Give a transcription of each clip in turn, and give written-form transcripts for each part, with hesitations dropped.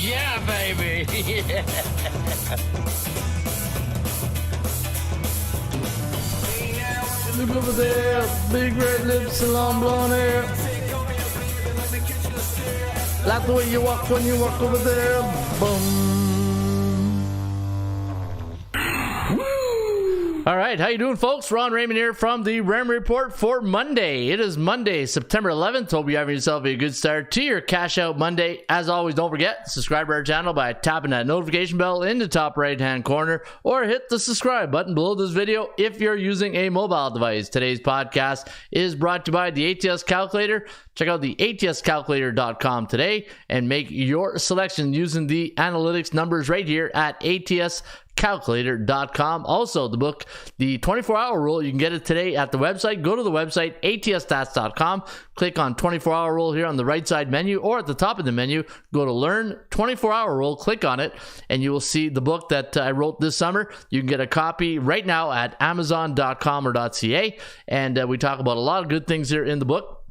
Yeah, baby. Yeah. Look over there, big red lips and long blonde hair. Like the way you walk when you walk over there. Boom. All right, how you doing, folks? Ron Raymond here from the Ram Report for Monday. It is Monday, September 11th. Hope you're having yourself a good start to your Cash Out Monday. As always, don't forget, subscribe to our channel by tapping that notification bell in the top right-hand corner, or hit the subscribe button below this video if you're using a mobile device. Today's podcast is brought to you by the ATS Calculator. Check out the atscalculator.com today and make your selection using the analytics numbers right here at atscalculator.com. Also, the book, The 24-Hour Rule, you can get it today at the website. Go to the website, atsstats.com. Click on 24-Hour Rule here on the right side menu, or at the top of the menu, go to Learn 24-Hour Rule. Click on it, and you will see the book that I wrote this summer. You can get a copy right now at amazon.com or .ca, and we talk about a lot of good things here in the book.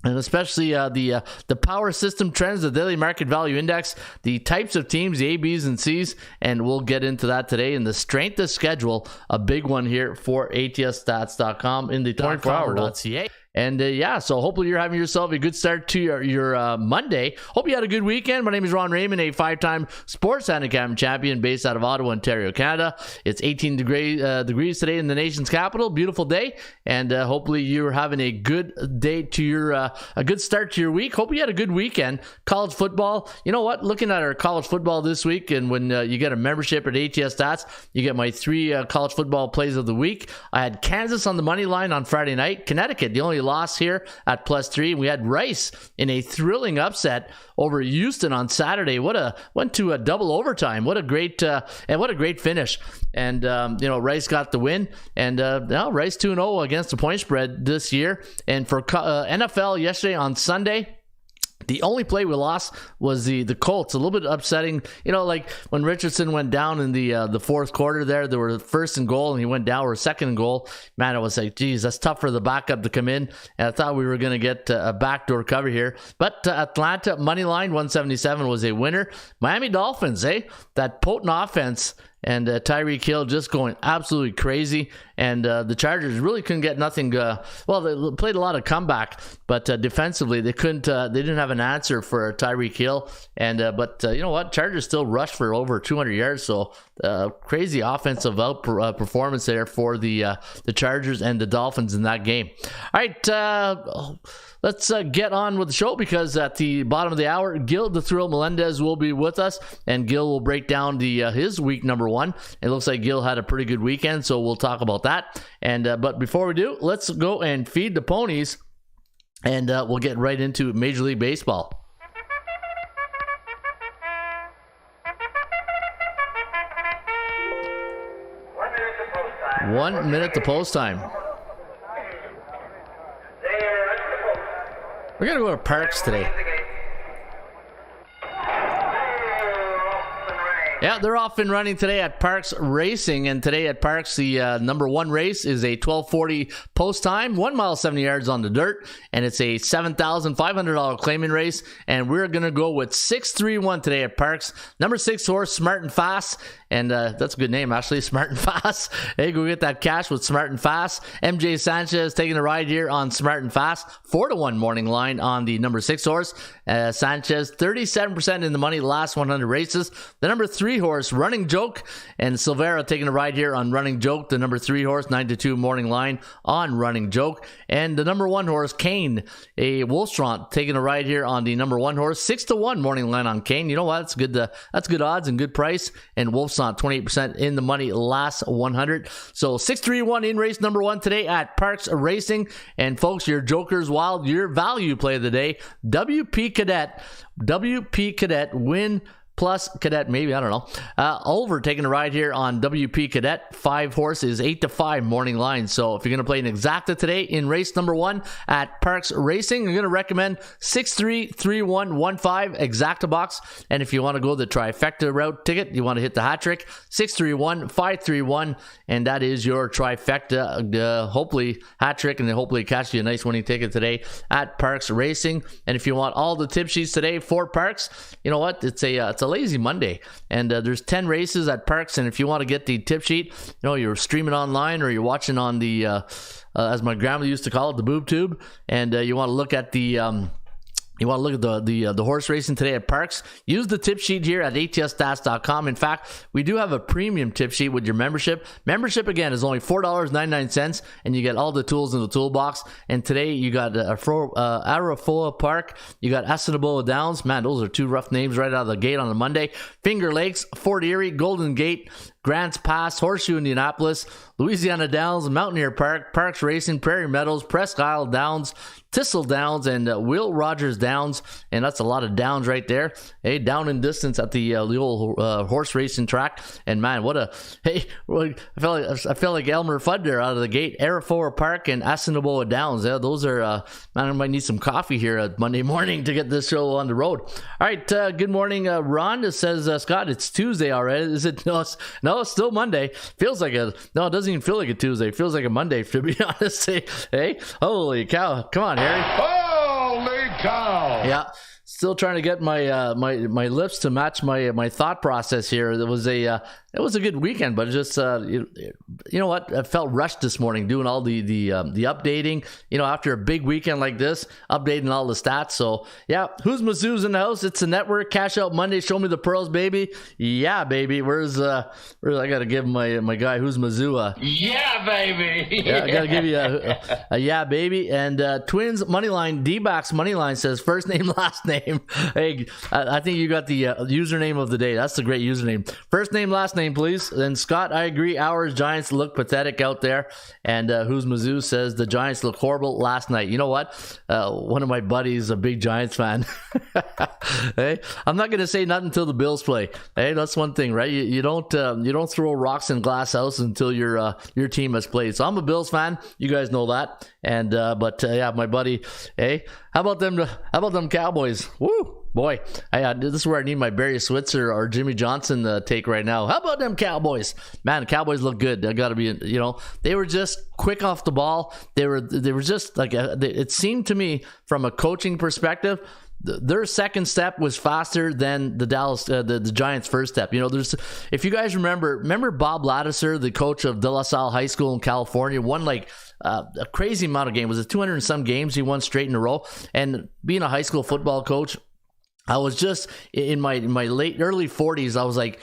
And especially the power system trends, the daily market value index, the types of teams, the A, Bs, and Cs, and we'll get into that today. And the strength of schedule, a big one here for atsstats.com in the 24-hour .ca. And yeah, so hopefully you're having yourself a good start to your Monday. Hope you had a good weekend. My name is Ron Raymond, a 5-time sports handicap champion based out of Ottawa, Ontario, Canada. It's 18 degrees today in the nation's capital. Beautiful day, and hopefully you're having a good day to your a good start to your week. Hope you had a good weekend. College football. You know what? Looking at our college football this week, and when you get a membership at ATS Stats, you get my 3 college football plays of the week. I had Kansas on the money line on Friday night. Connecticut, the only loss here at +3. We had Rice in a thrilling upset over Houston on Saturday. Went to a double overtime. What a great finish. And Rice got the win. And now Rice 2-0 against the point spread this year. And for NFL yesterday on Sunday, the only play we lost was the Colts. A little bit upsetting, like when Richardson went down in the fourth quarter there were first and goal, and he went down, or second and goal. Man, I was like, geez, that's tough for the backup to come in. And I thought we were going to get a backdoor cover here. But Atlanta, money line, 177 was a winner. Miami Dolphins, that potent offense. And Tyreek Hill just going absolutely crazy. And the Chargers really couldn't get nothing. They played a lot of comeback, but defensively they couldn't. They didn't have an answer for Tyreek Hill. And but you know what? Chargers still rushed for over 200 yards. So crazy offensive performance there for the Chargers and the Dolphins in that game. All right. Let's get on with the show, because at the bottom of the hour, Gil the Thrill Melendez will be with us, and Gil will break down his week number 1. It looks like Gil had a pretty good weekend, so we'll talk about that. And but before we do, let's go and feed the ponies, and we'll get right into Major League Baseball. One minute to post time. We're going to go to Parks today. Yeah, they're off and running today at Parks Racing, and today at Parks, the number 1 race is a 12:40 post time, 1 mile 70 yards on the dirt, and it's a $7,500 claiming race, and we're going to go with 631 today at Parks. Number 6 horse, Smart and Fast, and that's a good name, actually, Smart and Fast. Hey, go get that cash with Smart and Fast. MJ Sanchez taking a ride here on Smart and Fast, 4-1 morning line on the number 6 horse. Sanchez, 37% in the money, last 100 races. The number 3 3 horse, Running Joke, and Silvera taking a ride here on Running Joke, the number 3 horse, 9-2 morning line on Running Joke. And the number 1 horse, Kane, a Wolfstront, taking a ride here on the number 1 horse, 6-1 morning line on Kane. You know what? That's good odds and good price. And Wolfstront, 28% in the money last 100. So 6-3-1 in race number 1 today at Parks Racing. And folks, your Joker's Wild, your value play of the day, WP Cadet win plus Cadet, maybe, I don't know. Over taking a ride here on WP Cadet. 5 horses, 8-5 morning line. So if you're going to play an exacta today in race number 1 at Parks Racing, I'm going to recommend 6-3-3-1-1-5 exacta box. And if you want to go the trifecta route ticket, you want to hit the hat trick, 6-3-1-5-3-1, and that is your trifecta. Hopefully hat trick, and then hopefully catch you a nice winning ticket today at Parks Racing. And if you want all the tip sheets today for Parks, you know what? It's a lazy Monday, and there's 10 races at Parks. And if you want to get the tip sheet, you know, you're streaming online or you're watching on the as my grandma used to call it, the boob tube, and you want to look at the the horse racing today at Parks, use the tip sheet here at atsstats.com. In fact, we do have a premium tip sheet with your membership. Membership, again, is only $4.99, and you get all the tools in the toolbox. And today, you got Arafoa Park, you got Assiniboia Downs. Man, those are 2 rough names right out of the gate on a Monday. Finger Lakes, Fort Erie, Golden Gate, Grants Pass, Horseshoe Indianapolis, Louisiana Downs, Mountaineer Park, Parks Racing, Prairie Meadows, Presque Isle Downs, Thistle Downs, and Will Rogers Downs. And that's a lot of downs right there. Hey, down in distance at the old horse racing track. And man, I felt like Elmer Fudd there out of the gate. Arafoa Park and Assiniboia Downs. Yeah, those are man, I might need some coffee here at Monday morning to get this show on the road. All right, good morning, Ron. It says, Scott, it's Tuesday already. Is it? No, it's still Monday. Feels like it doesn't even feel like a Tuesday. It feels like a Monday, to be honest. Hey, holy cow. Come on, Harry. Holy cow. Yeah. Still trying to get my my lips to match my thought process here. It was a good weekend, but it just you know what? I felt rushed this morning doing all the updating. You know, after a big weekend like this, updating all the stats. So yeah, who's Mizzou's in the house? It's the network. Cash Out Monday. Show me the pearls, baby. Yeah, baby. Where's I gotta give my guy who's Mizzou. Yeah, baby. Yeah, I gotta give you a yeah, baby. And Twins moneyline, D-backs moneyline says first name, last name. Hey, I think you got the username of the day. That's a great username. First name, last name, please. And Scott, I agree. Ours Giants look pathetic out there. And who's Mizzou says the Giants look horrible last night. You know what? One of my buddies, a big Giants fan. Hey, I'm not gonna say nothing until the Bills play. Hey, that's one thing, right? You don't throw rocks in glass house until your team has played. So I'm a Bills fan. You guys know that. And but yeah, my buddy. Hey, how about them Cowboys? Woo! Boy, this is where I need my Barry Switzer or Jimmy Johnson take right now. How about them Cowboys? Man, the Cowboys look good. They got to be, you know, they were just quick off the ball. They were just like, it seemed to me from a coaching perspective, their second step was faster than the the Giants' first step. You know, if you guys remember Bob Ladouceur, the coach of De La Salle High School in California, won like a crazy amount of games. Was it 200 and some games he won straight in a row? And being a high school football coach, I was just in my early 40s. I was like,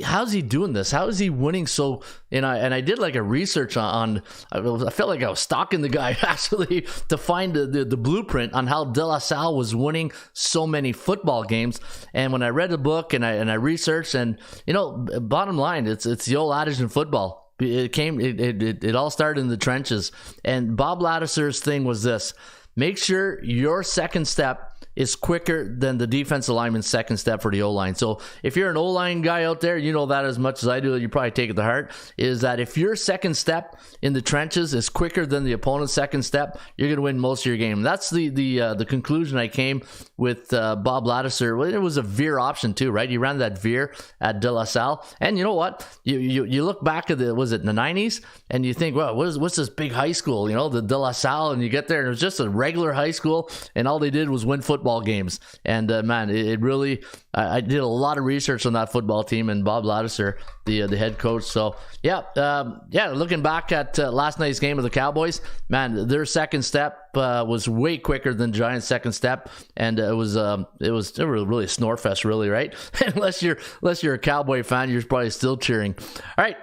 how's he doing this? How is he winning so? And I did like a research on I felt like I was stalking the guy actually to find the blueprint on how De La Salle was winning so many football games. And when I read the book and I researched, and you know, bottom line, it's the old adage in football. It all started in the trenches. And Bob Ladouceur's thing was this: make sure your second step is quicker than the defensive lineman's second step for the O-line. So if you're an O-line guy out there, you know that as much as I do, you probably take it to heart, is that if your second step in the trenches is quicker than the opponent's second step, you're going to win most of your game. That's the conclusion I came with Bob Ladouceur. Well, it was a veer option too, right? He ran that veer at De La Salle. And you know what? You look back at was it in the 90s? And you think, well, what's this big high school, you know, the De La Salle, and you get there and it was just a regular high school, and all they did was win football football games. And man, it really, I did a lot of research on that football team and Bob Ladouceur, the head coach. So looking back at last night's game of the Cowboys, man, their second step was way quicker than Giants' second step, and it was really a snore fest, really, right? unless you're a Cowboy fan, you're probably still cheering. All right.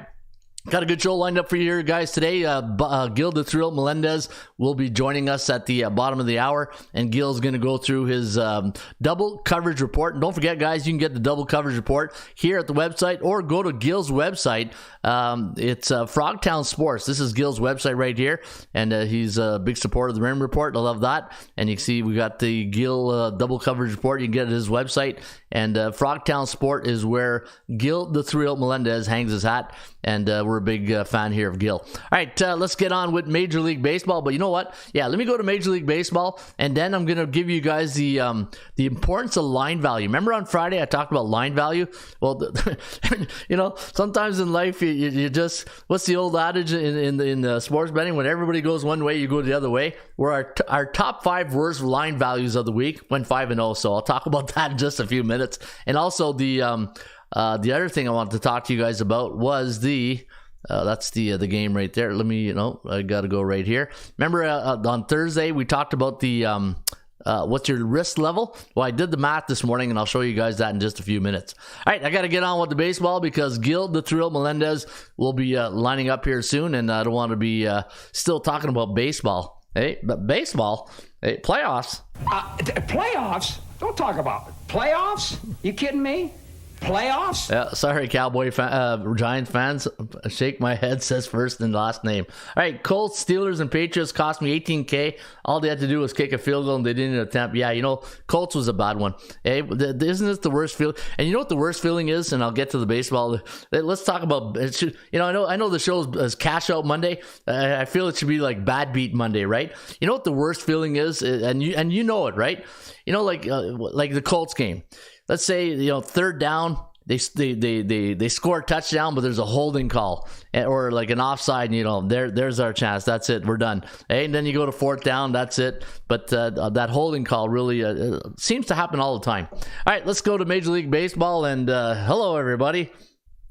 Got a good show lined up for you here, guys, today. Gil Melendez will be joining us at the bottom of the hour, and Gil's going to go through his double coverage report. And don't forget, guys, you can get the double coverage report here at the website or go to Gil's website. It's Frogtown Sports. This is Gil's website right here, and he's a big supporter of the Raymond Report. I love that. And you can see we got the Gil double coverage report. You can get it at his website. And Frogtown Sport is where Gil Melendez hangs his hat, and we're a big fan here of Gil. All right, let's get on with Major League Baseball. But you know what? Yeah, let me go to Major League Baseball, and then I'm going to give you guys the importance of line value. Remember on Friday I talked about line value? Well, sometimes in life you just, what's the old adage in sports betting? When everybody goes one way, you go the other way. Where our top 5 worst line values of the week went 5-0. So I'll talk about that in just a few minutes. And also the other thing I wanted to talk to you guys about was that's the game right there. Let me, I got to go right here. Remember on Thursday we talked about the what's your risk level? Well, I did the math this morning, and I'll show you guys that in just a few minutes. All right, I got to get on with the baseball because Gil Melendez will be lining up here soon, and I don't want to be still talking about baseball. Hey, but baseball, playoffs. Playoffs? Don't talk about it. Playoffs? You kidding me? Playoffs? Yeah, sorry, Giants fans. Shake my head says first and last name. All right, Colts, Steelers, and Patriots cost me $18K. All they had to do was kick a field goal, and they didn't attempt. Yeah, Colts was a bad one. Hey, isn't this the worst feeling? And you know what the worst feeling is? And I'll get to the baseball. Let's talk about. I know the show is Cash Out Monday. I feel it should be like Bad Beat Monday, right? You know what the worst feeling is, and you know it, right? Like the Colts game. Let's say, third down, they score a touchdown, but there's a holding call or like an offside, there's our chance. That's it. We're done. And then you go to fourth down. That's it. But that holding call really seems to happen all the time. All right, let's go to Major League Baseball. And hello, everybody.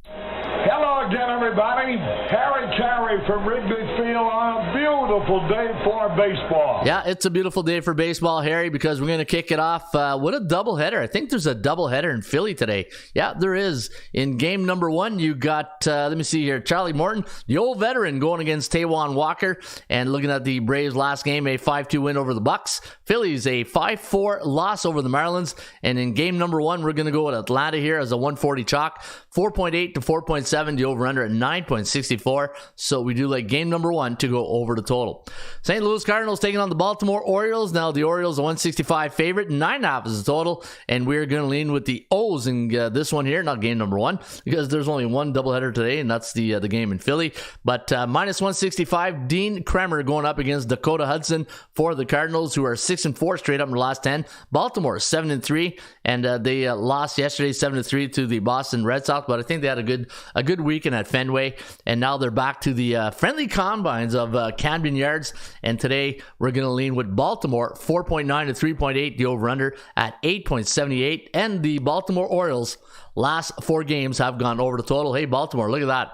Hello again, everybody. Harry Carey from Wrigley Field on a beautiful day for baseball. Yeah, it's a beautiful day for baseball, Harry, because we're going to kick it off with a doubleheader. I think there's a doubleheader in Philly today. Yeah, there is. In game number 1, you got, let me see here, Charlie Morton, the old veteran, going against Taijuan Walker. And looking at the Braves' last game, a 5-2 win over the Bucks. Phillies, a 5-4 loss over the Marlins. And in game number 1, we're going to go with Atlanta here as a 140 chalk. 4.8 to 4.7, the over-under at 9.64. So we do like game number 1 to go over the total. St. Louis Cardinals taking on the Baltimore Orioles. Now the Orioles a 165 favorite, 9.5 is the total, and we're going to lean with the O's in this one here, not game number 1, because there's only one doubleheader today, and that's the game in Philly. But minus 165, Dean Kremer going up against Dakota Hudson for the Cardinals, who are 6-4 straight up in the last 10. Baltimore 7-3, and they lost yesterday 7-3 to the Boston Red Sox, but I think they had a good weekend at Fenway, and now they're back to the friendly confines of Camden Yards. And today we're going to lean with Baltimore 4.9 to 3.8, the over-under at 8.78, and the Baltimore Orioles last 4 games have gone over the total. Hey, Baltimore, look at that.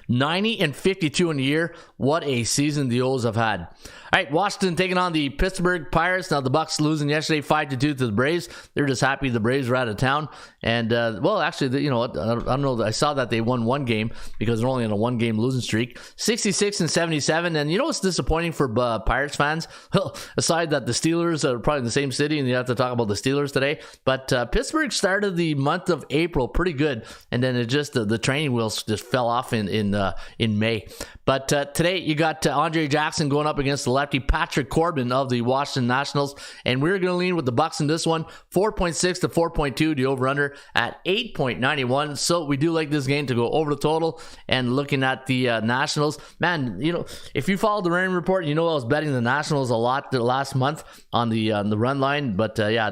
90-52 in the year. What a season the O's have had. All right, Washington taking on the Pittsburgh Pirates. Now the Bucks losing yesterday 5-2 to the Braves. They're just happy the Braves are out of town. And actually, you know what? I don't know. I saw that they won one game because they're only on a 1-game losing streak. 66-77. And you know what's disappointing for Pirates fans? Well, aside that the Steelers are probably in the same city, and you have to talk about the Steelers today. But Pittsburgh started the month of April pretty good, and then it just the training wheels just fell off in May. But today you got Andre Jackson going up against the lefty Patrick Corbin of the Washington Nationals, and we're going to lean with the Bucks in this one. 4.6 to 4.2, the over-under at 8.91. So we do like this game to go over the total. And looking at the Nationals, man, you know, if you follow the Rain Report, you know I was betting the Nationals a lot the last month on the run line. But I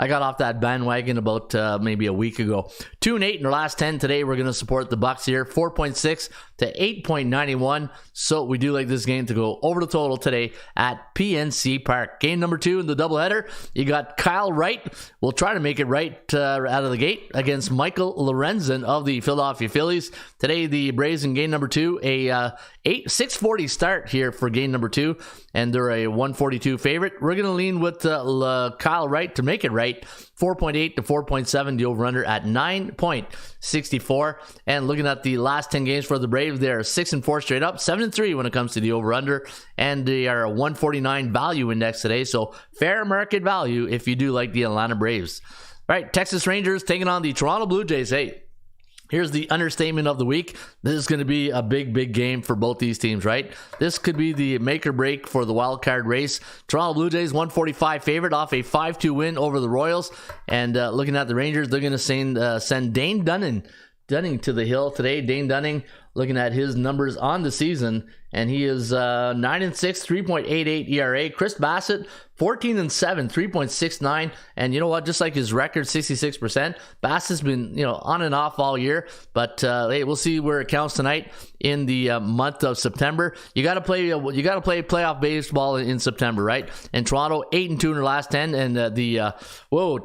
got off that bandwagon about maybe a week ago. 2-8 in their last 10. Today we're going to support the Bucks here. 4.6 8.6 to 8.91. So we do like this game to go over the total today at PNC Park. Game number 2 in the doubleheader, you got Kyle Wright. We'll try to make it right out of the gate against Michael Lorenzen of the Philadelphia Phillies. Today, the Braves in game number 2, a 6:40 start here for game number 2, and they're a 142 favorite. We're going to lean with Kyle Wright to make it right. 4.8 to 4.7, the over-under at 9.64. And looking at the last 10 games for the Braves, they're 6-4 straight up, 7-3 when it comes to the over-under, and they are a 149 value index today, so fair market value if you do like the Atlanta Braves. All right, Texas Rangers taking on the Toronto Blue Jays. Hey, here's the understatement of the week. This is going to be a big game for both these teams, right? This could be the make or break for the wild card race. Toronto Blue Jays 145 favorite off a 5-2 win over the Royals. And looking at the Rangers, they're going to send Dane Dunning to the hill today. Dane Dunning, looking at his numbers on the season, and he is 9-6, 3.88 ERA. Chris Bassett, 14-7, 3.69, and you know what? Just like his record, 66%. Bassett's been on and off all year, but hey, we'll see where it counts tonight in the month of September. You got to play playoff baseball in September, right? And Toronto 8-2 in their last 10, and the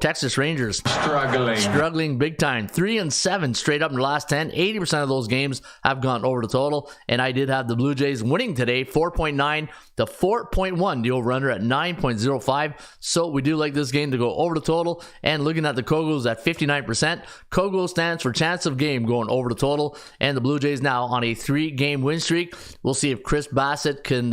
Texas Rangers struggling big time, 3-7 straight up in their last 10. 80% of those games have gone over the total, and I did have the Blue Jays winning today, 4.9 to 4.1, the over-under at 9.05. So we do like this game to go over the total. And looking at the Kogos at 59%, Kogo stands for chance of game going over the total. And the Blue Jays now on a 3-game win streak. We'll see if Chris Bassett can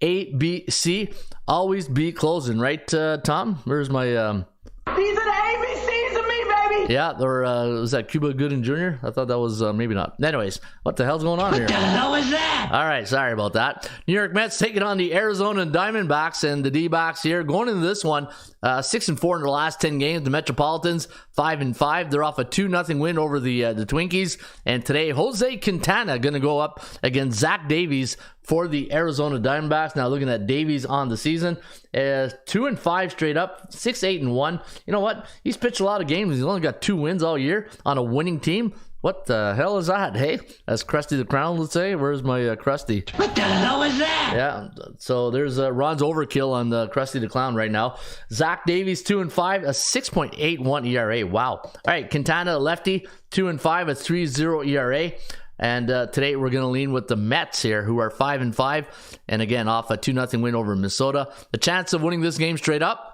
ABC always be closing, right, Tom? Where's my These are the ABCs of me, baby. Yeah, or was that Cuba Gooding Jr.? I thought that was maybe not. Anyways, what the hell's going on here? What the hell is that? All right, sorry about that. New York Mets taking on the Arizona Diamondbacks, and the D-backs here going into this one 6-4 in their last 10 games. The Metropolitans 5-5. They're off a 2-0 win over the Twinkies. And today, Jose Quintana going to go up against Zach Davies for the Arizona Diamondbacks. Now looking at Davies on the season, 2-5 straight up, 6-8-1. You know what? He's pitched a lot of games. He's only got 2 wins all year on a winning team. What the hell is that? Hey, that's Krusty the Crown, let's say. Where's my Krusty? What the hell is that? Yeah, so there's Ron's overkill on the Krusty the Clown right now. Zach Davies, 2-5, a 6.81 ERA. Wow. All right, Quintana, lefty, 2-5, a 3.0 ERA. And today we're going to lean with the Mets here, who are 5-5. And again, off a 2-0 win over Minnesota. The chance of winning this game straight up,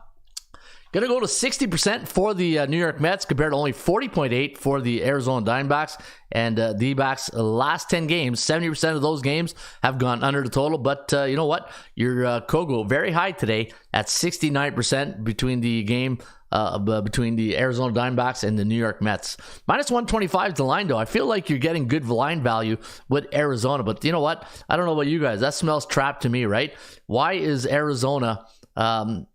going to go to 60% for the New York Mets compared to only 40.8 for the Arizona Diamondbacks. And the D-backs last 10 games, 70% of those games have gone under the total. But you know what? Your Kogo very high today at 69% between the game between the Arizona Diamondbacks and the New York Mets. Minus 125 is the line, though. I feel like you're getting good line value with Arizona. But you know what? I don't know about you guys. That smells trap to me, right? Why is Arizona at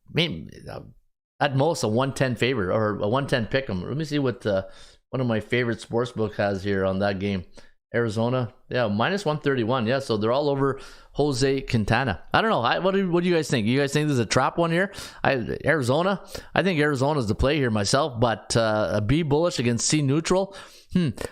most a 110 favorite or a 110 pick 'em? Let me see what one of my favorite sportsbook has here on that game. Arizona, yeah, minus 131. Yeah, so they're all over Jose Quintana. I don't know. What do you guys think? You guys think this is a trap one here? Arizona? I think Arizona's the play here myself, but a B bullish against C neutral.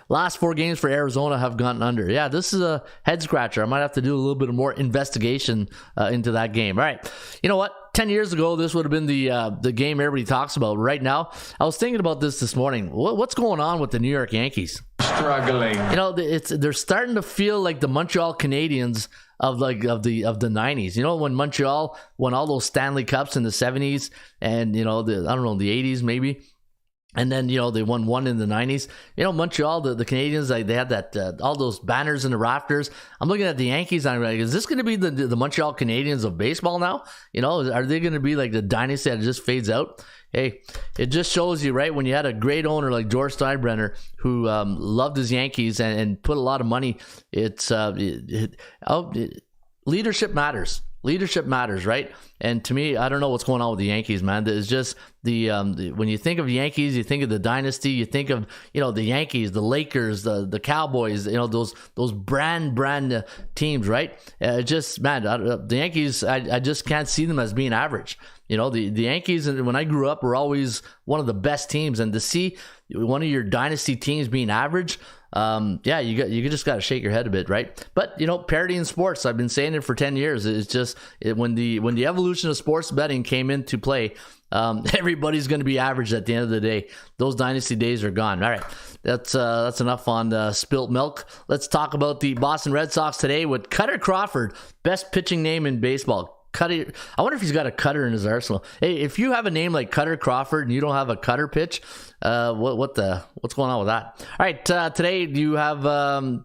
Last 4 games for Arizona have gone under. Yeah, this is a head scratcher. I might have to do a little bit more investigation into that game. All right. You know what? 10 years ago, this would have been the game everybody talks about. Right now, I was thinking about this morning. What's going on with the New York Yankees? Struggling. You know, they're starting to feel like the Montreal Canadiens of the 90s. You know, when Montreal won all those Stanley Cups in the 70s and, you know, the 80s maybe. And then, you know, they won one in the 90s. You know, Montreal, the Canadians, they had that all those banners in the rafters. I'm looking at the Yankees. I'm like, is this going to be the Montreal Canadiens of baseball now? You know, are they going to be like the dynasty that just fades out? Hey, it just shows you, right, when you had a great owner like George Steinbrenner who loved his Yankees and put a lot of money, leadership matters. Leadership matters, right? And to me, I don't know what's going on with the Yankees, man. It's just when you think of Yankees, you think of the dynasty. You think of, you know, the Yankees, the Lakers, the Cowboys. You know, those brand teams, right? The Yankees, I just can't see them as being average. You know, the Yankees, when I grew up, were always one of the best teams, and to see one of your dynasty teams being average, yeah, you just got to shake your head a bit, right? But parity in sports, I've been saying it for 10 years. It's just when the evolution of sports betting came into play, everybody's going to be average at the end of the day. Those dynasty days are gone. All right, that's enough on spilt milk. Let's talk about the Boston Red Sox today with Cutter Crawford, best pitching name in baseball. Cutter, I wonder if he's got a cutter in his arsenal. Hey, if you have a name like Cutter Crawford and you don't have a cutter pitch, what's going on with that? All right, today you have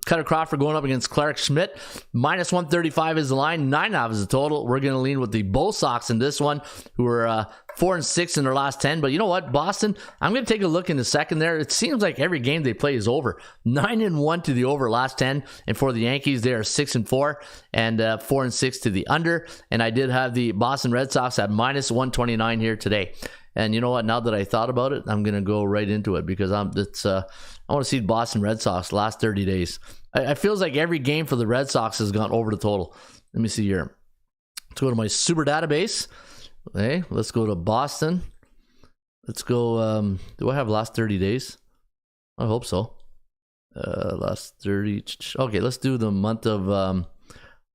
Cutter Crawford going up against Clark Schmidt. Minus 135 is the line. 9.5 is the total. We're going to lean with the Bo Sox in this one, who are 4-6 in their last 10. But you know what, Boston, I'm going to take a look in a second there. It seems like every game they play is over. 9-1 to the over last 10. And for the Yankees, they are 6-4 and 4-6 to the under. And I did have the Boston Red Sox at minus 129 here today. And you know what? Now that I thought about it, I'm going to go right into it because I want to see the Boston Red Sox last 30 days. It feels like every game for the Red Sox has gone over the total. Let me see here. Let's go to my super database. Okay, let's go to Boston. Let's go. Do I have last 30 days? I hope so. Last 30. Okay, let's do the month of.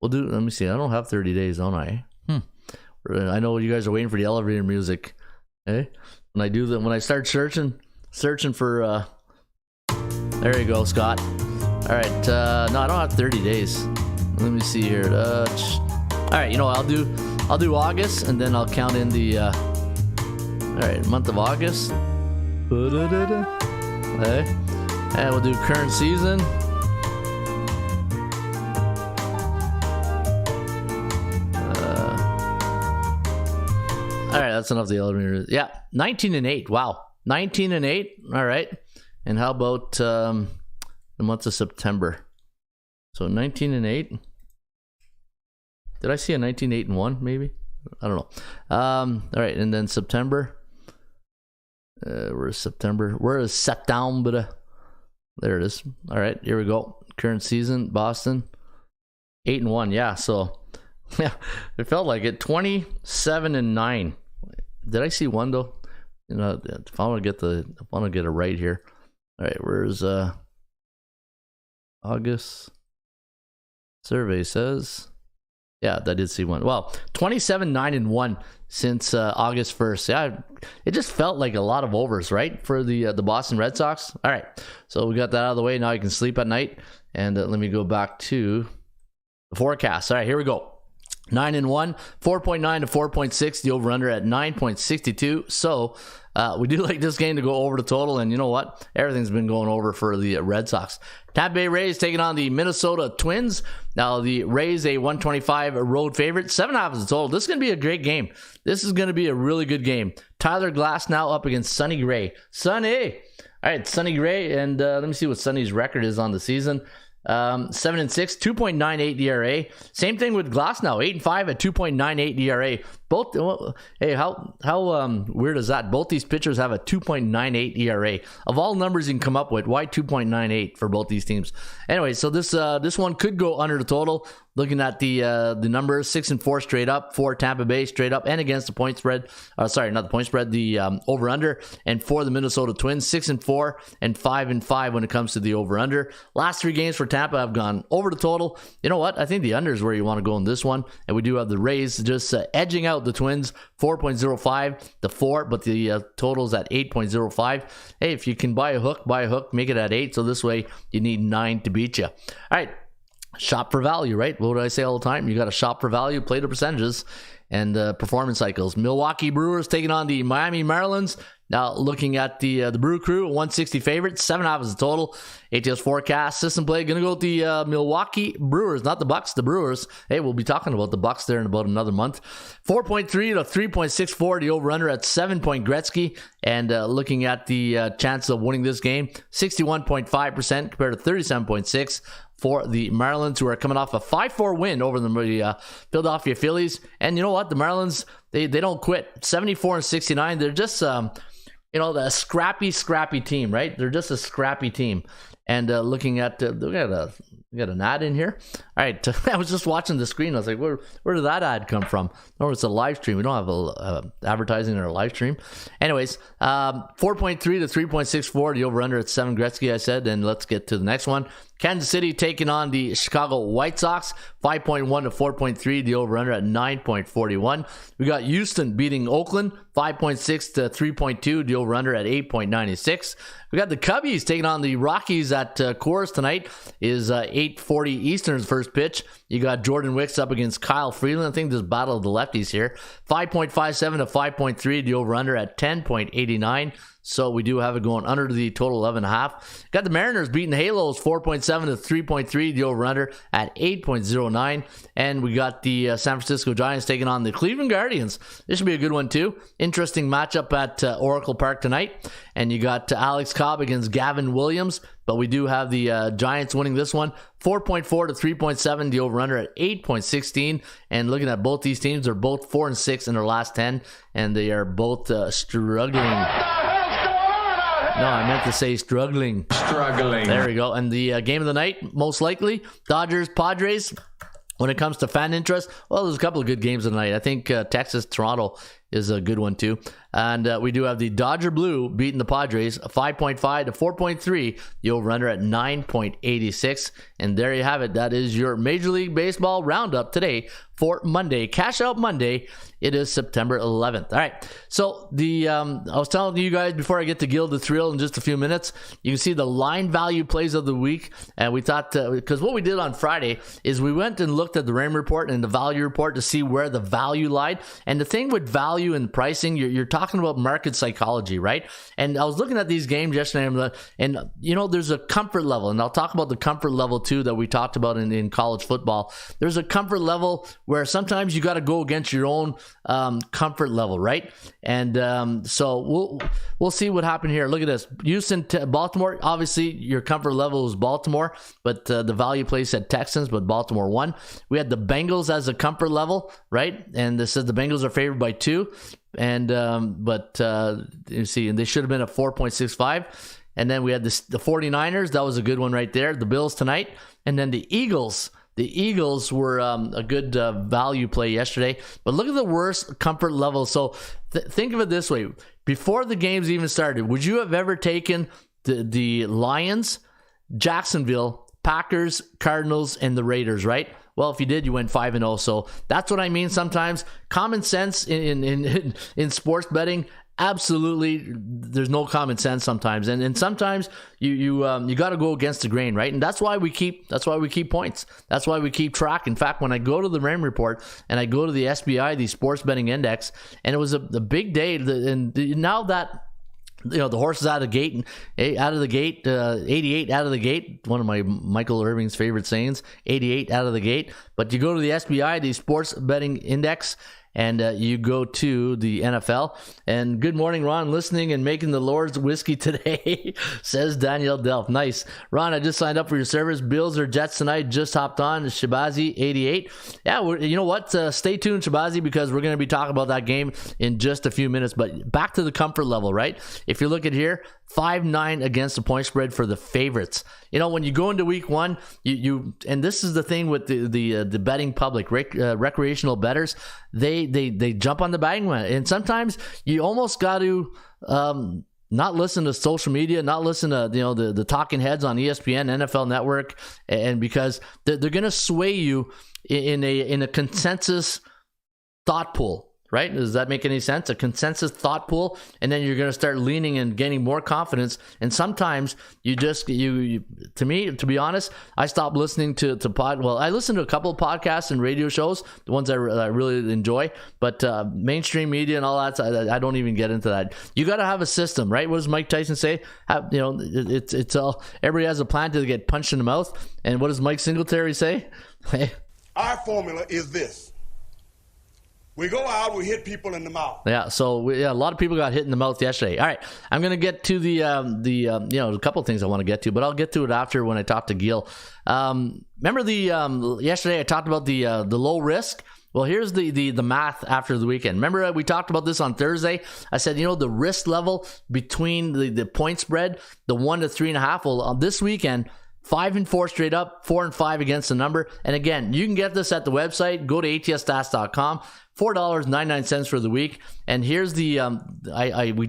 Let me see. I don't have 30 days, don't I? I know you guys are waiting for the elevator music. Okay, when I start searching for. There you go, Scott. All right. No, I don't have 30 days. Let me see here. All right. I'll do August, and then I'll count in the. All right, month of August. Okay, and we'll do current season. All right, that's enough of the elevator. Yeah, 19-8. Wow, 19-8. All right, and how about the month of September? So 19-8. Did I see a 19-8-1 maybe? I don't know. All right, and then September. Where's September? Where is September? There it is. All right, here we go. Current season, Boston, 8-1. Yeah, so yeah, it felt like it. 27-9. Did I see one though? If I want to get it right here. All right, where's August? Survey says. Yeah, I did see one. Well, 27-9-1 since August 1st. Yeah, it just felt like a lot of overs, right, for the Boston Red Sox. All right, so we got that out of the way. Now you can sleep at night. And let me go back to the forecast. All right, here we go. 9-1, 4.9 to 4.6. The over-under at 9.62. So we do like this game to go over the total. And you know what? Everything's been going over for the Red Sox. Tampa Bay Rays taking on the Minnesota Twins. Now the Rays, a 125 road favorite. 7.5 is the total. This is going to be a great game. This is going to be a really good game. Tyler Glass now up against Sonny Gray. Sonny! All right, Sonny Gray. And let me see what Sonny's record is on the season. 7-6, 2.98 ERA. Same thing with Glass now, 8-5 at 2.98 ERA. Both, hey, how weird is that? Both these pitchers have a 2.98 ERA. Of all numbers you can come up with, why 2.98 for both these teams? Anyway, so this one could go under the total. Looking at the numbers, 6-4 straight up for Tampa Bay straight up and against the point spread. Sorry, not the point spread, the over under. And for the Minnesota Twins, 6-4 and 5-5 when it comes to the over under. Last 3 games for Tampa have gone over the total. You know what? I think the under is where you want to go in this one. And we do have the Rays just edging out the Twins, 4.05 to 4, but the total's at 8.05. Hey, if you can buy a hook, make it at 8. So this way you need 9 to beat you. All right. Shop for value, right? What do I say all the time? You got to shop for value, play the percentages, and performance cycles. Milwaukee Brewers taking on the Miami Marlins. Now looking at the Brew Crew, 160 favorite, 7.5 is the total. ATS forecast, system play, going to go with the Milwaukee Brewers, not the Bucks, the Brewers. Hey, we'll be talking about the Bucks there in about another month. 4.3 to 3.64, the over-under at 7 point Gretzky. And looking at the chance of winning this game, 61.5% compared to 37.6%. For the Marlins, who are coming off a 5-4 win over the Philadelphia Phillies. And you know what? The Marlins, they don't quit. 74-69. They're just, the scrappy team, right? They're just a scrappy team. And looking at we got an ad in here. All right, I was just watching the screen. I was like, where did that ad come from? No, it's a live stream. We don't have advertising in our live stream. Anyways, 4.3 to 3.64. The over-under at 7 Gretzky, I said. And let's get to the next one. Kansas City taking on the Chicago White Sox, 5.1 to 4.3. The over-under at 9.41. We got Houston beating Oakland, 5.6 to 3.2. The over-under at 8.96. We got the Cubbies taking on the Rockies at Coors tonight. Is 8:40 Eastern's first pitch. You got Jordan Wicks up against Kyle Freeland. I think this battle of the lefties here. 5.57 to 5.3. The over-under at 10.89. So we do have it going under the total 11.5. Got the Mariners beating the Halos 4.7 to 3.3. The over-under at 8.09. And we got the San Francisco Giants taking on the Cleveland Guardians. This should be a good one too. Interesting matchup at Oracle Park tonight. And you got Alex Cobb against Gavin Williams. But we do have the Giants winning this one. 4.4 to 3.7. The over-under at 8.16. And looking at both these teams, they're both 4-6 in their last 10. And they are both struggling. No, I meant to say struggling. There we go. And the game of the night, most likely, Dodgers, Padres. When it comes to fan interest, well, there's a couple of good games tonight. I think Texas, Toronto is a good one too. And we do have the Dodger Blue beating the Padres, 5.5 to 4.3. The over-under at 9.86. And there you have it. That is your Major League Baseball roundup today for Monday. Cash Out Monday. It is September 11th. All right. So I was telling you guys before I get to Gil the Thrill in just a few minutes, you can see the line value plays of the week. And we thought, because what we did on Friday is we went and looked at the Raymond report and the value report to see where the value lied. And the thing with value and pricing, you're talking about market psychology, right? And I was looking at these games yesterday, and there's a comfort level, and I'll talk about the comfort level too that we talked about in college football. There's a comfort level where sometimes you got to go against your own comfort level, right? And so we'll see what happened here. Look at this. Houston, Baltimore. Obviously, your comfort level is Baltimore, but the value play said Texans, but Baltimore won. We had the Bengals as a comfort level, right? And this says the Bengals are favored by 2. And you see, and they should have been at 4.65. And then we had the 49ers. That was a good one right there. The Bills tonight. And then the Eagles. The Eagles were a good value play yesterday. But look at the worst comfort level. So think of it this way. Before the games even started, would you have ever taken the Lions, Jacksonville, Packers, Cardinals, and the Raiders, right? Well, if you did, you went 5-0. So that's what I mean. Sometimes common sense in sports betting, absolutely, there's no common sense sometimes, and sometimes you got to go against the grain, right? And that's why we keep points. That's why we keep track. In fact, when I go to the Raymond report and I go to the SBI, the Sports Betting Index, and it was a big day, and now that the horses out of the gate, 88 out of the gate. One of my Michael Irving's favorite sayings, 88 out of the gate. But you go to the SBI, the Sports Betting Index, and you go to the NFL. And good morning, Ron, listening and making the Lord's whiskey today, says Danielle Delph. Nice. Ron, I just signed up for your service. Bills or Jets tonight. Just hopped on. Shabazi, 88. Yeah, you know what? Stay tuned, Shabazi, because we're going to be talking about that game in just a few minutes. But back to the comfort level, right? If you look at here, 5-9 against the point spread for the favorites. When you go into week one, you and this is the thing with the betting public, recreational bettors, they jump on the bandwagon, and sometimes you almost got to not listen to social media, not listen to the talking heads on ESPN, NFL Network, and because they're going to sway you in a consensus thought pool. Right? Does that make any sense? A consensus thought pool, and then you're going to start leaning and gaining more confidence. And sometimes you to me, to be honest, I stopped listening to I listen to a couple of podcasts and radio shows, the ones I really enjoy, but mainstream media and all that, I don't even get into that. You got to have a system, right? What does Mike Tyson say? It's all, everybody has a plan to get punched in the mouth. And what does Mike Singletary say? Our formula is this. We go out, we hit people in the mouth. Yeah, so a lot of people got hit in the mouth yesterday. All right, I'm going to get to a couple of things I want to get to, but I'll get to it after when I talk to Gil. Remember yesterday I talked about the low risk Well, here's the math after the weekend. Remember, we talked about this on Thursday. I said, the risk level between the point spread, the 1 to 3.5. Well, this weekend, 5-4 straight up, 4-5 against the number. And again, you can get this at the website. Go to atsstats.com. $4.99 for the week. And here's the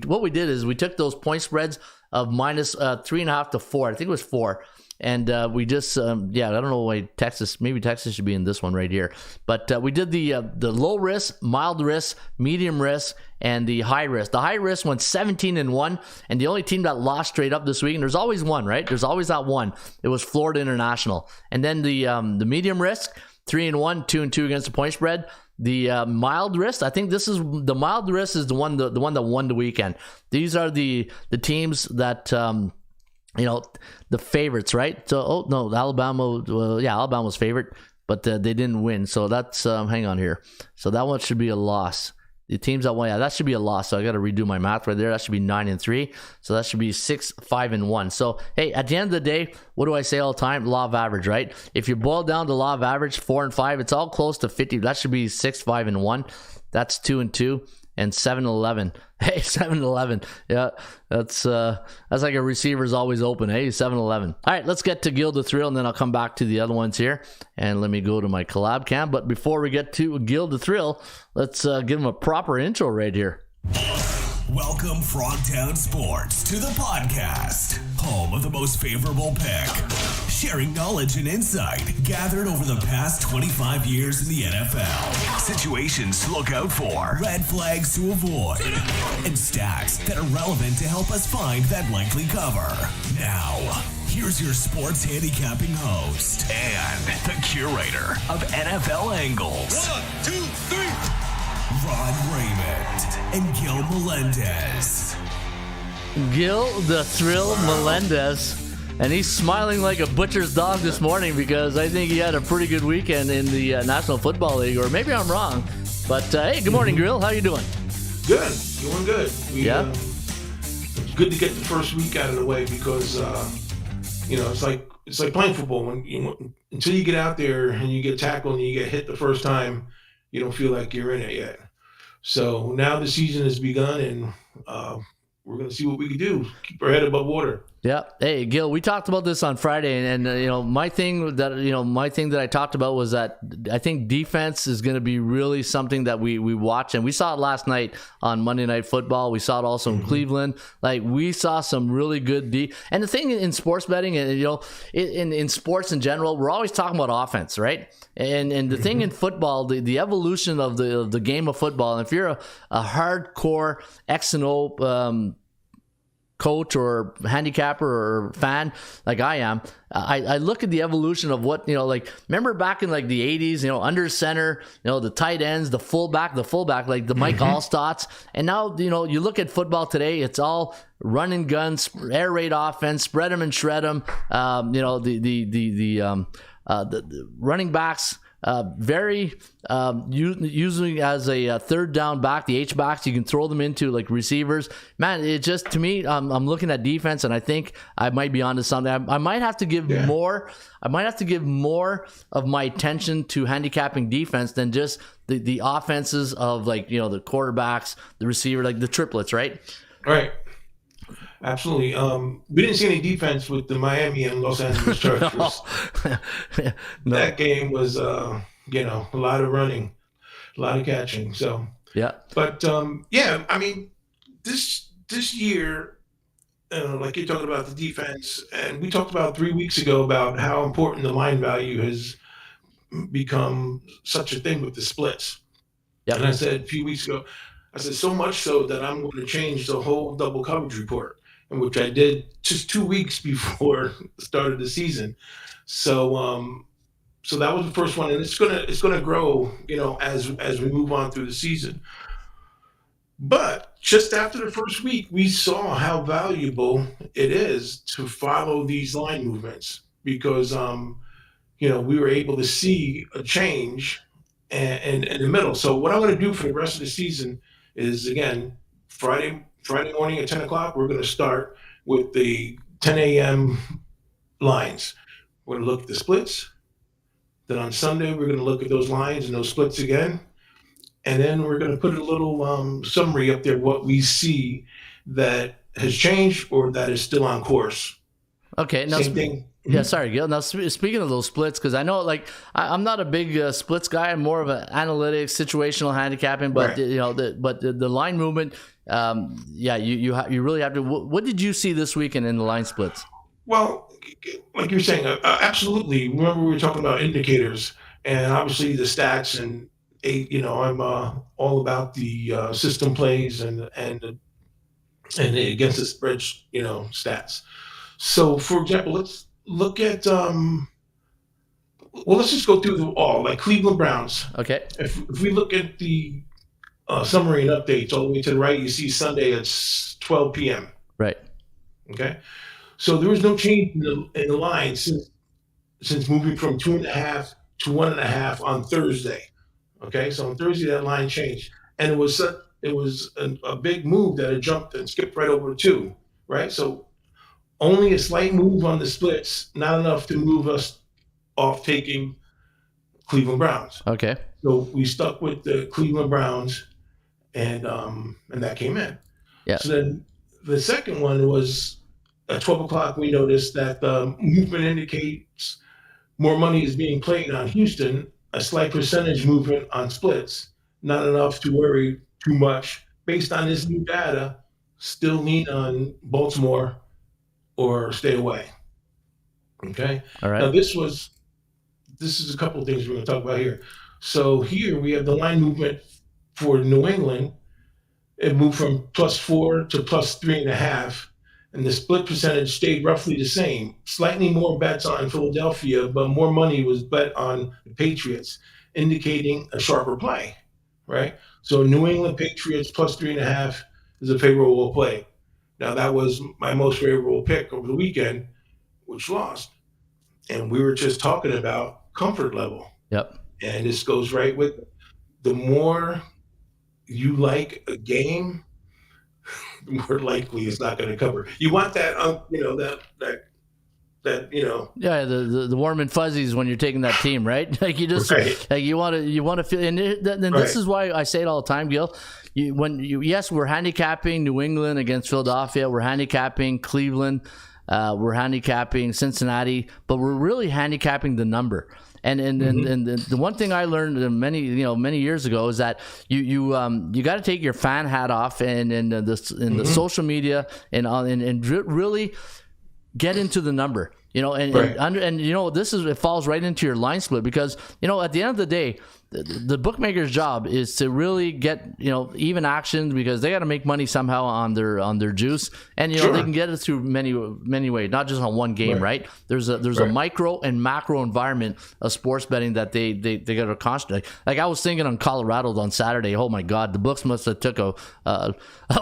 what we did is we took those point spreads of minus 3.5 to 4. I think it was 4. And we just, I don't know why Texas should be in this one right here. But we did the low risk, mild risk, medium risk, and the high risk. The high risk went 17-1, and the only team that lost straight up this week, and there's always one, right? There's always that one. It was Florida International. And then the medium risk, 3-1, 2-2 against the point spread. The mild risk, I think the mild risk is the one that won the weekend. These are the teams that the favorites, right? So, Alabama was favorite, but they didn't win. So that's, hang on here. So that one should be a loss. The teams that won, that should be a loss. So I got to redo my math right there. That should be 9-3. So that should be 6-5-1. So, hey, at the end of the day, what do I say all the time? Law of average, right? If you boil down the law of average, 4-5, it's all close to 50. That should be 6-5-1. That's 2-2. And 7-11. Hey, 7-11. Yeah, that's like a receiver's always open. Hey, 7-11. All right, let's get to Gil the Thrill, and then I'll come back to the other ones here. And let me go to my collab cam. But before we get to Gil the Thrill, let's give him a proper intro right here. Welcome, Frogtown Sports, to the podcast, home of the most favorable pick, sharing knowledge and insight gathered over the past 25 years in the NFL, situations to look out for, red flags to avoid, and stats that are relevant to help us find that likely cover. Now, here's your sports handicapping host and the curator of NFL angles. 1, 2, 3. Ron Raymond and Gil Melendez. Gil the Thrill Melendez, and he's smiling like a butcher's dog this morning because I think he had a pretty good weekend in the National Football League, or maybe I'm wrong. But hey, good morning, Gil. How you doing? Good, doing good. It's good to get the first week out of the way because it's like playing football. Until you get out there and you get tackled and you get hit the first time, you don't feel like you're in it yet. So now the season has begun, and we're going to see what we can do. Keep our head above water. Yeah. Hey, Gil, we talked about this on Friday, and my thing that I talked about was that I think defense is going to be really something that we watch, and we saw it last night on Monday Night Football. We saw it also in Cleveland. Like, we saw some really good and the thing in sports betting, and in sports in general, we're always talking about offense, right? And the thing in football, the evolution of the game of football, and if you're a hardcore X and O coach or handicapper or fan like I am, I look at the evolution of what, remember back in like the 80s, under center, the tight ends, the fullback, like the Mike Allstotts. And now, you look at football today, it's all run and gun, air raid offense, spread them and shred them. The running backs, very usually as a third down back, the H backs, you can throw them into like receivers. Man, it just, to me, I'm looking at defense, and I think I might be onto something. I might have to give more. I might have to give more of my attention to handicapping defense than just the offenses of the quarterbacks, the receiver, like the triplets, right? Right. Absolutely. We didn't see any defense with the Miami and Los Angeles Chargers. No. That game was, a lot of running, a lot of catching. So yeah. But I mean, this year, like you're talking about the defense, and we talked about 3 weeks ago about how important the line value has become such a thing with the splits. Yeah. And I said a few weeks ago, so much so that I'm going to change the whole double coverage report, which I did just 2 weeks before the start of the season. So so that was the first one, and it's gonna grow, as we move on through the season. But just after the first week, we saw how valuable it is to follow these line movements because we were able to see a change in the middle. So what I'm going to do for the rest of the season is, again, Friday morning at 10 o'clock, we're going to start with the 10 a.m. lines. We're going to look at the splits, Then on Sunday, we're going to look at those lines and those splits again. And then we're going to put a little summary up there, what we see that has changed or that is still on course. Okay. Now, Same thing. Yeah, sorry, Gil. Now, speaking of those splits, because I know, like, I'm not a big splits guy. I'm more of an analytics, situational handicapping. But Right. the line movement, you really have to. What did you see this weekend in the line splits? Well, like you're saying, absolutely. Remember we were talking about indicators and obviously the stats and I'm all about the system plays and the against the spread, stats. So, for example, let's look at let's just go through them all, like Cleveland Browns. Okay. If we look at the summary and updates all the way to the right, you see Sunday at 12 p.m. Right. Okay. So there was no change in the line since moving from 2.5 to 1.5 on Thursday. Okay, so on Thursday that line changed, and it was a big move that it jumped and skipped right over to 2. Right, so only a slight move on the splits, not enough to move us off taking Cleveland Browns. Okay. So we stuck with the Cleveland Browns, and that came in. Yeah. So then the second one was at 12 o'clock. We noticed that the movement indicates more money is being played on Houston, a slight percentage movement on splits, not enough to worry too much. Based on this new data, still lean on Baltimore or stay away. Okay. All right. Now this is a couple of things we're going to talk about here. So here we have the line movement for New England. It moved from +4 to +3.5, and the split percentage stayed roughly the same. Slightly more bets on Philadelphia, but more money was bet on the Patriots, indicating a sharper play, right? So New England Patriots +3.5 is a favorable play. Now that was my most favorable pick over the weekend, which lost. And we were just talking about comfort level. Yep. And this goes right with the more you like a game, the more likely it's not going to cover. You want that, Yeah, the warm and fuzzies when you're taking that team, right? Like you just Right. like you want to feel, and this Right. is why I say it all the time, Gil. Yes, we're handicapping New England against Philadelphia. We're handicapping Cleveland. We're handicapping Cincinnati, but we're really handicapping the number. And the one thing I learned many years ago is that you got to take your fan hat off and the social media and really get into the number, and it falls right into your line split because at the end of the day, the bookmaker's job is to really get even actions because they got to make money somehow on their juice, and Sure. they can get it through many ways, not just on one game, right? There's a micro and macro environment of sports betting that they got to constantly. Like I was thinking on Colorado on Saturday. Oh my God, the books must have took a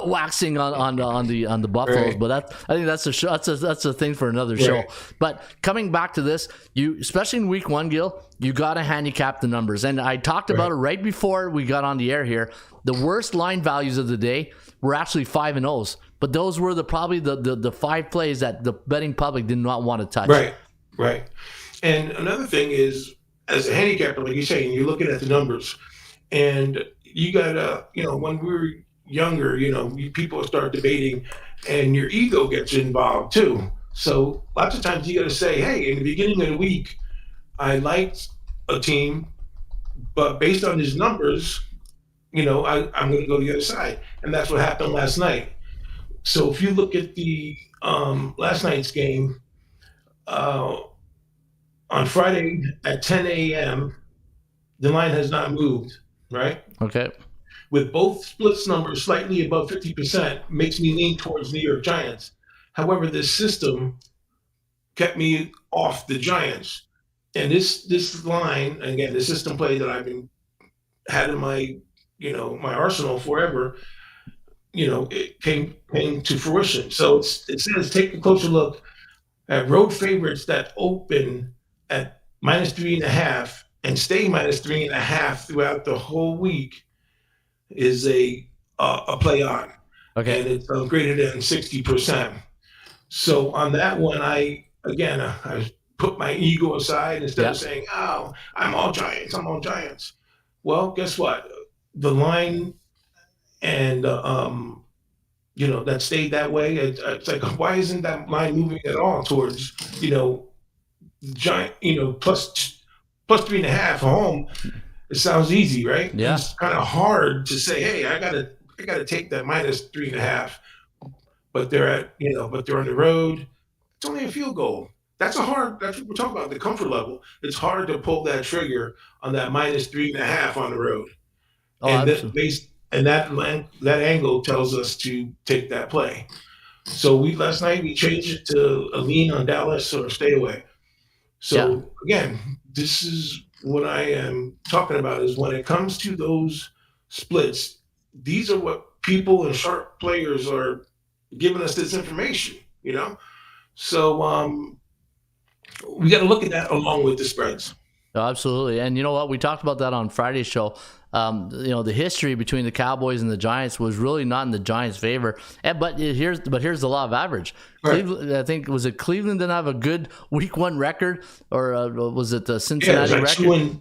waxing on the Buffaloes, Right. but I think that's a thing for another show. Right. But coming back to this, especially in week 1, Gil, you got to handicap the numbers. And I talked about it right before we got on the air here. The worst line values of the day were actually 5 and 0s, but those were probably the 5 plays that the betting public did not want to touch. Right. And another thing is, as a handicapper, like you're saying, you're looking at the numbers, and you gotta, when we were younger, people start debating, and your ego gets involved too. So lots of times you got to say, hey, in the beginning of the week, I liked a team, but based on his numbers, I'm going to go to the other side. And that's what happened last night. So if you look at the last night's game, on Friday at 10 a.m., the line has not moved, right? Okay. With both splits numbers slightly above 50%, makes me lean towards New York Giants. However, this system kept me off the Giants. And this line, again, the system play that I've had in my my arsenal forever, it came to fruition. So it says take a closer look at road favorites that open at -3.5 and stay -3.5 throughout the whole week is a play on. Okay. And it's greater than 60%. So on that one, I put my ego aside instead of saying, "Oh, I'm all Giants. I'm all Giants." Well, guess what? The line and that stayed that way. It's like, why isn't that line moving at all towards Giant? Plus 3.5 home. It sounds easy, right? Yeah. It's kind of hard to say, hey, I gotta take that minus 3.5. But they're on the road. It's only a field goal. That's what we're talking about, the comfort level. It's hard to pull that trigger on that minus 3.5 on the road. Oh, and that angle tells us to take that play. So last night we changed it to a lean on Dallas or stay away. So again, this is what I am talking about, is when it comes to those splits, these are what people and sharp players are giving us this information, So we got to look at that along with the spreads. Oh, absolutely. And you know what? We talked about that on Friday's show. The history between the Cowboys and the Giants was really not in the Giants' favor. But here's the law of average. Right. Cleveland, I think, was it Cleveland didn't have a good Week 1 record, or was it the Cincinnati record?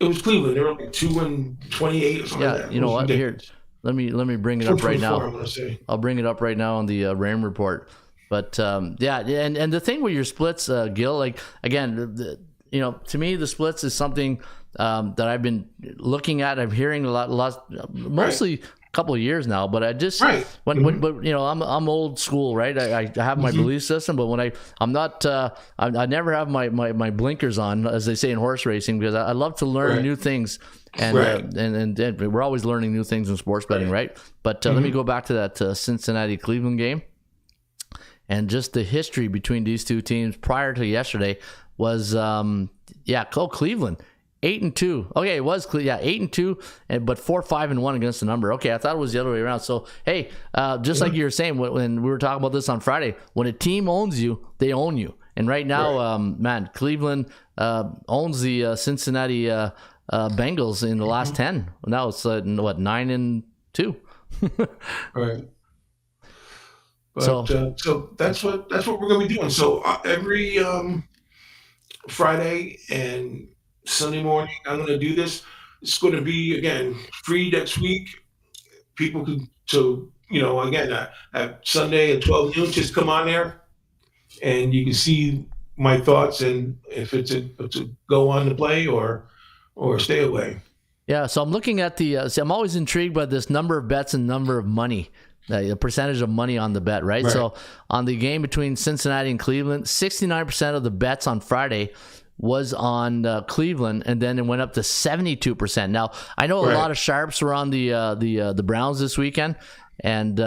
It was Cleveland. They were like 2-28 or something. Yeah, like that. you know what? Here, let me bring it up right now. I'm gonna say. I'll bring it up right now on the RAM report. But and the thing with your splits, Gil, like again, to me the splits is something that I've been looking at. I'm hearing a lot, mostly a couple of years now. But I just but I'm old school, right? I have my belief system, but when I'm not, I never have my blinkers on, as they say in horse racing, because I love to learn new things. And we're always learning new things in sports betting, right? But let me go back to that Cincinnati-Cleveland game. And just the history between these two teams prior to yesterday was, Cleveland, 8-2. Okay, it was 8-2, but 4-5-1 against the number. Okay, I thought it was the other way around. So hey, just like you were saying when we were talking about this on Friday, when a team owns you, they own you. And right now, Cleveland owns the Cincinnati Bengals in the last 10. Now it's 9-2. Right. But, so that's what we're going to be doing. So every Friday and Sunday morning, I'm going to do this. It's going to be, again, free next week. People can, at Sunday at 12 noon, just come on there and you can see my thoughts and if it's a go on to play or stay away. Yeah, so I'm looking at I'm always intrigued by this number of bets and number of money. The percentage of money on the bet, right? So on the game between Cincinnati and Cleveland, 69% of the bets on Friday was on Cleveland, and then it went up to 72%. Now, I know a lot of sharps were on the Browns this weekend, and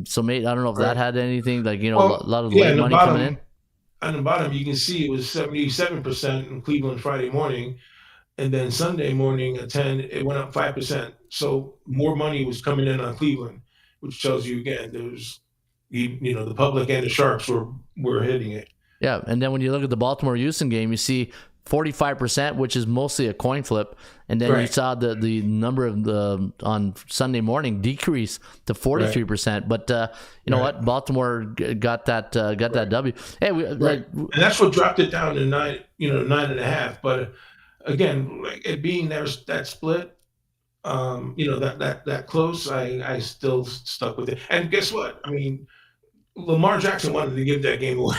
so maybe, I don't know if that had anything, a lot of late money coming in. On the bottom, you can see it was 77% in Cleveland Friday morning, and then Sunday morning at 10, it went up 5%. So more money was coming in on Cleveland, which tells you again, there's the public and the sharps were hitting it. Yeah, and then when you look at the Baltimore-Houston game, you see 45%, which is mostly a coin flip, and then you saw the number of on Sunday morning decrease to 43%. But you know what, Baltimore got that W. Hey, and that's what dropped it down to 9.5. But again, it being there's that split. That close, I still stuck with it. And guess what? I mean, Lamar Jackson wanted to give that game away.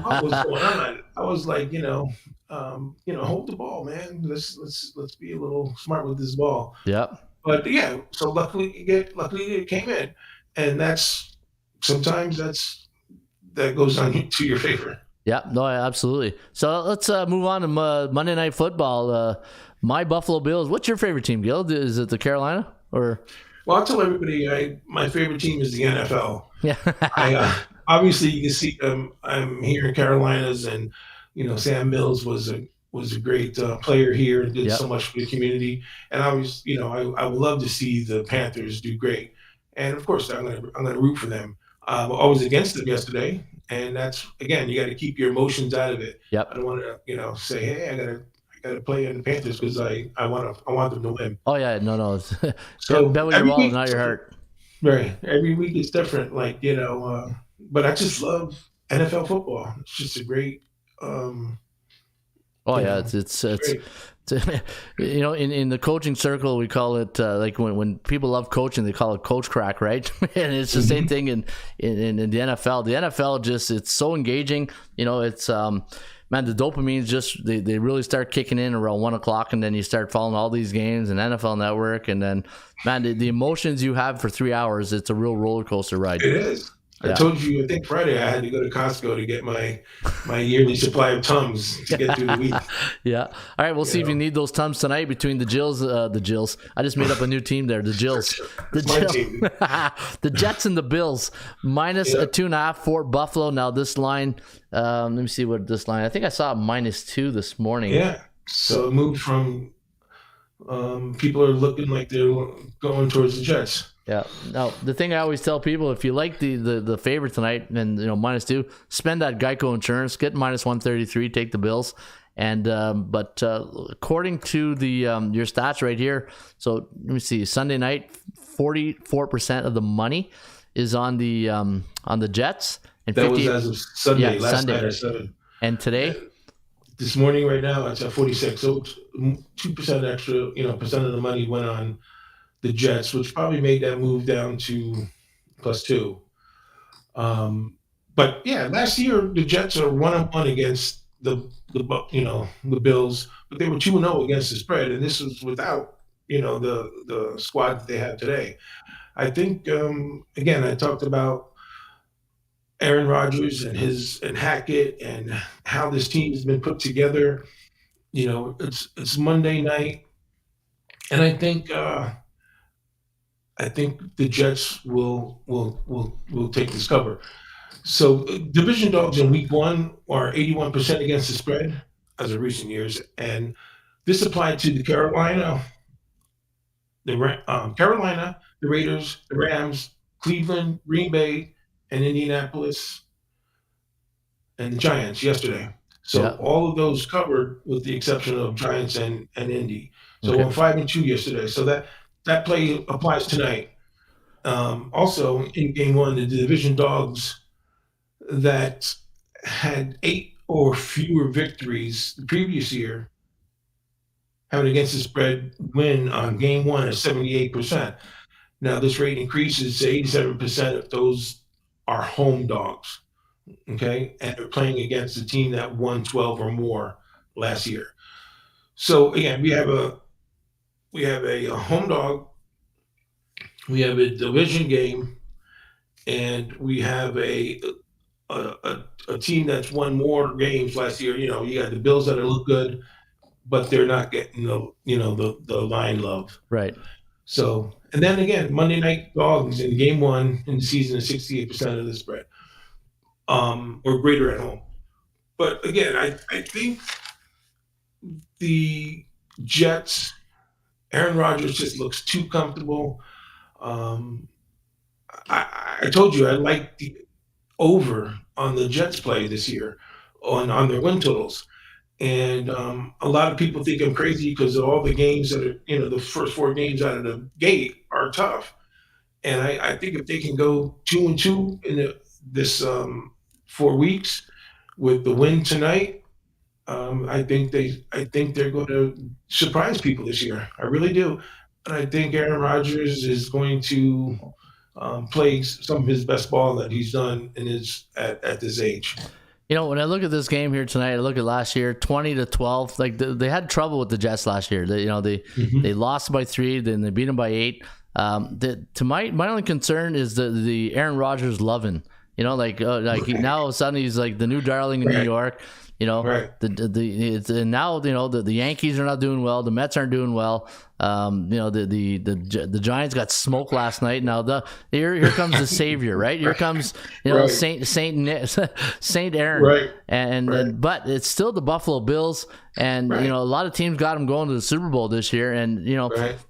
What was going on? I was like, hold the ball, man. Let's be a little smart with this ball. Yep. But yeah, so luckily it came in, and sometimes that goes on to your favor. Yeah, no, absolutely. So let's move on to Monday Night Football. My Buffalo Bills. What's your favorite team, Gil? Is it the Carolina or? Well, I'll tell everybody my favorite team is the NFL. Yeah. Obviously you can see I'm here in Carolinas, and Sam Mills was a great player here and did so much for the community. And I would love to see the Panthers do great. And of course I'm gonna root for them. I was against them yesterday, and that's, again, you got to keep your emotions out of it. Yep. I don't want to say, hey, I gotta play in the Panthers because I want them to win. Oh yeah, no. So bet with your wallet, not your heart. Right. Every week it's different. But I just love NFL football. It's just a great. It's great. In the coaching circle, we call it like when people love coaching, they call it coach crack, right? And it's the same thing in the NFL. The NFL it's so engaging. It's man, the dopamine just they really start kicking in around 1:00, and then you start following all these games and NFL Network, and then man, the emotions you have for 3 hours, it's a real roller coaster ride. It is. I told you, I think Friday, I had to go to Costco to get my yearly supply of Tums to get through the week. Yeah. All right, we'll see if you need those Tums tonight between the Gills. I just made up a new team there, the Gills. The Jets and the Bills, minus a 2.5 for Buffalo. Now this line, let me see what this line, I think I saw -2 this morning. Yeah. So it moved from people are looking like they're going towards the Jets. Yeah. Now, the thing I always tell people, if you like the favorite tonight and -2, spend that Geico insurance, get -133, take the Bills. And but according to the your stats right here, so let me see, Sunday night, 44% of the money is on the Jets, and that was as of Sunday, last night or 7. And today, this morning, right now, it's at 46. So 2% extra, percent of the money went on the Jets, which probably made that move down to +2. But yeah, last year the Jets are 1-1 against the Bills, but they were 2-0 against the spread, and this was without the squad that they have today. I think again, I talked about Aaron Rodgers and Hackett and how this team has been put together. It's Monday night, and I think the Jets will take this cover. So division dogs in week 1 are 81% against the spread as of recent years, and this applied to the Carolina, the Raiders, the Rams, Cleveland, Green Bay, and Indianapolis, and the Giants yesterday. So all of those covered with the exception of Giants and Indy. So we're 5-2 yesterday. So that play applies tonight. Also, in game 1, the division dogs that had 8 or fewer victories the previous year have an against the spread win on game 1 at 78%. Now, this rate increases to 87% if those are home dogs, okay? And they're playing against a team that won 12 or more last year. So, again, we have a home dog, we have a division game, and we have a team that's won more games last year. You got the Bills that look good, but they're not getting the line love. Right. So, and then again, Monday night dogs in game 1 in the season is 68% of the spread, or greater at home. But again, I think the Jets, Aaron Rodgers just looks too comfortable. I told you I like the over on the Jets play this year on their win totals. And a lot of people think I'm crazy because of all the games that are, the first 4 games out of the gate are tough. And I think if they can go 2-2 in this 4 weeks with the win tonight, I think they're going to surprise people this year. I really do. And I think Aaron Rodgers is going to play some of his best ball that he's done at this age. When I look at this game here tonight, I look at last year, 20-12. Like they had trouble with the Jets last year. They lost by 3, then they beat them by 8. To my only concern is the Aaron Rodgers loving. Now all of a sudden he's like the new darling in New York. Right. Now the Yankees are not doing well. The Mets aren't doing well. The Giants got smoked last night. Now here comes the savior, right? Here comes Saint Aaron, right? But it's still the Buffalo Bills, and a lot of teams got them going to the Super Bowl this year, and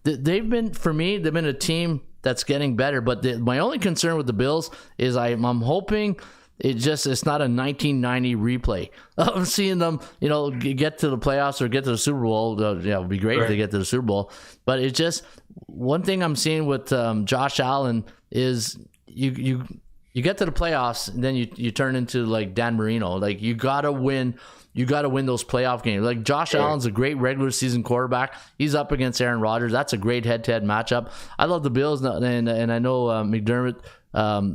they've been a team that's getting better. But my only concern with the Bills is I'm hoping it's not a 1990 replay of seeing them, get to the playoffs or get to the Super Bowl. It would be great if they get to the Super Bowl. But it's just one thing I'm seeing with Josh Allen is you You get to the playoffs, and then you turn into like Dan Marino. Like, you gotta win. You got to win those playoff games. Like, Josh Allen's a great regular season quarterback. He's up against Aaron Rodgers. That's a great head-to-head matchup. I love the Bills, and I know McDermott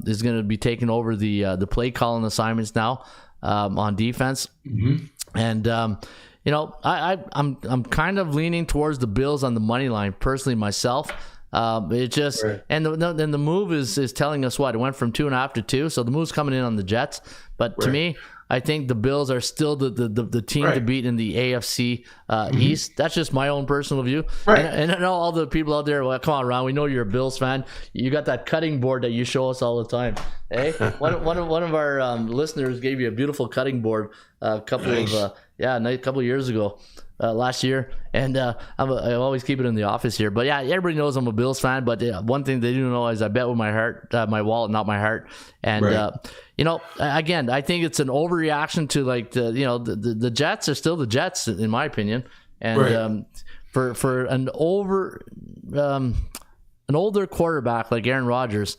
is going to be taking over the play calling assignments now on defense. And you know, I'm kind of leaning towards the Bills on the money line personally myself. It just and the move is telling us what it went from 2.5 to 2. So the move's coming in on the Jets, but to me, I think the Bills are still the team to beat in the AFC East. That's just my own personal view. And I know all the people out there, well, come on, Ron, we know you're a Bills fan. You got that cutting board that you show us all the time. Hey, one of our listeners gave you a beautiful cutting board a couple of years ago. Last year, and I always keep it in the office here. But yeah, everybody knows I'm a Bills fan. But one thing they do know is I bet with my heart, my wallet, not my heart. And you know, again, I think it's an overreaction to like the Jets are still the Jets in my opinion. And for an older quarterback like Aaron Rodgers.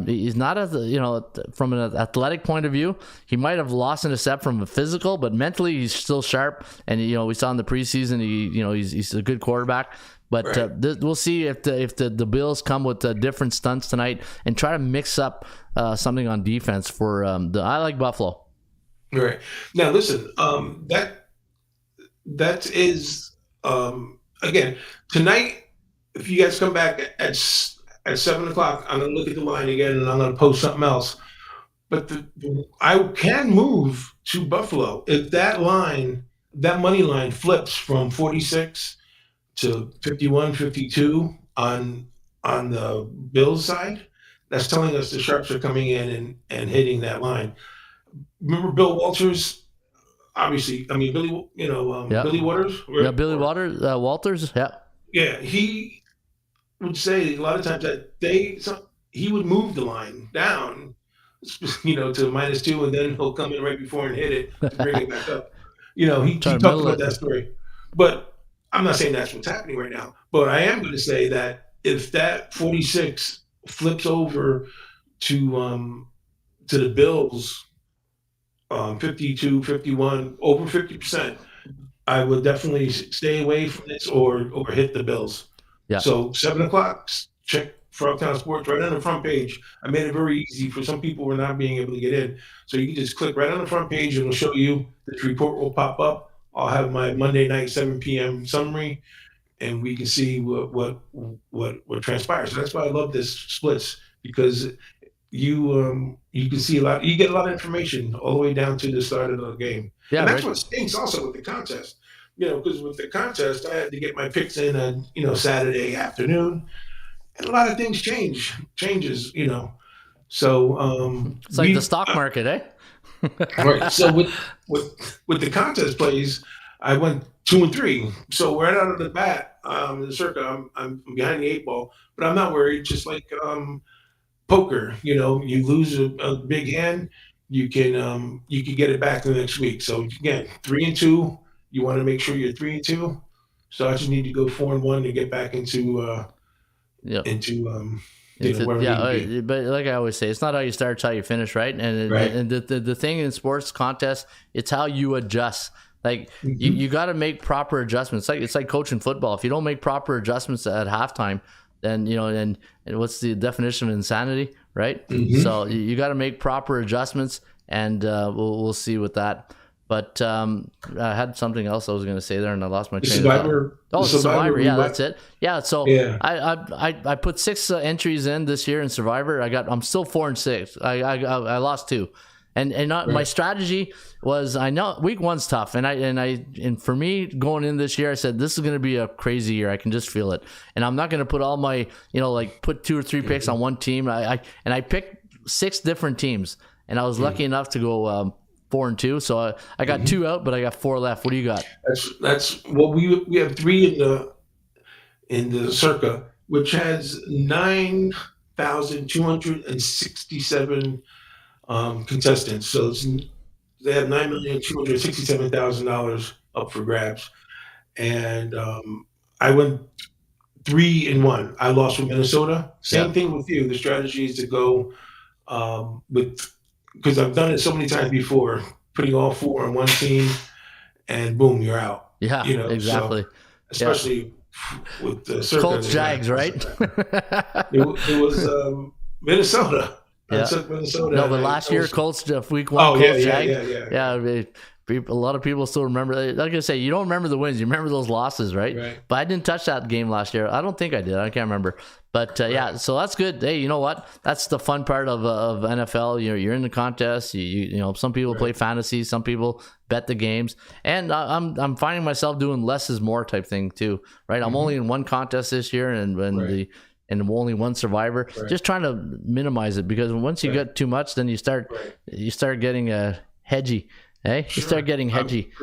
He's not from an athletic point of view. He might have lost in a step from a physical, but mentally he's still sharp. And we saw in the preseason, he's a good quarterback. But we'll see if the Bills come with different stunts tonight and try to mix up something on defense for I like Buffalo. Right now, listen, that is again tonight. If you guys come back at 7:00, I'm going to look at the line again, and I'm going to post something else. But I can move to Buffalo if that money line flips from 46 to 51, 52 on the Bills side. That's telling us the sharps are coming in and hitting that line. Remember Bill Walters? Obviously, I mean Billy. Billy Waters. Yeah, Billy Walters. Yeah. Yeah, he would say a lot of times that he would move the line down, to -2, and then he'll come in right before and hit it to bring it back up. He talked about that story. But I'm not saying that's what's happening right now. But I am going to say that if that 46 flips over to the Bills, 52, 51, over 50%, I would definitely stay away from this or hit the Bills. Yeah. So 7:00, check Frogtown Sports right on the front page. I made it very easy for some people who are not being able to get in. So you can just click right on the front page and it'll show you. This report will pop up. I'll have my Monday night 7 p.m. summary, and we can see what transpires. So that's why I love this splits, because you can see a lot. You get a lot of information all the way down to the start of the game. Yeah, and that's what stinks also with the contest. Because with the contest, I had to get my picks in on, Saturday afternoon, and a lot of things changes. So it's like the stock market, eh? Right. So with the contest plays, I went 2 and 3. So right out of the bat, the circa, I'm behind the 8 ball, but I'm not worried. Just like poker, you lose a big hand, you can get it back the next week. So again, 3 and 2. You want to make sure you're 3 and 2. So I just need to go 4 and 1 to get back into but like I always say, it's not how you start, it's how you finish, right? And the thing in sports contests, it's how you adjust. Like you got to make proper adjustments. It's like coaching football. If you don't make proper adjustments at halftime, then and what's the definition of insanity, right? Mm-hmm. So you got to make proper adjustments, and we'll see with that. But I had something else I was going to say there, and I lost my train of thought. Oh, Survivor. Yeah, that's it. Yeah, so I put 6 entries in this year in Survivor. I'm still 4 and 6. I lost 2, and my strategy was, I know week 1's tough, and for me going in this year, I said this is going to be a crazy year. I can just feel it, and I'm not going to put all my put 2 or 3 picks on one team. I picked 6 different teams, and I was lucky enough to go 4 and 2, so I got 2 out, but I got 4 left. What do you got? That's well, we have 3 in the circa, which has 9,267 contestants. So they have $9,267,000 up for grabs, and I went 3 and 1. I lost with Minnesota. Same thing with you. The strategy is to go because I've done it so many times before, putting all 4 on one team, and boom, you're out. Yeah, exactly. So, especially with the Colts Jags, right? It was Minnesota. Yeah. I took Minnesota. No, but last year, Colts week 1, Colts Jags. Yeah. A lot of people still remember. Like I say, you don't remember the wins, you remember those losses, right? But I didn't touch that game last year. I don't think I did. I can't remember. But yeah, so that's good. Hey, you know what? That's the fun part of NFL. You're in the contest. You know, some people play fantasy, some people bet the games, and I'm finding myself doing less is more type thing too. Right? I'm only in one contest this year, and only one survivor. Just trying to minimize it, because once you get too much, then you start getting hedgy. Hey, you start getting hedgy.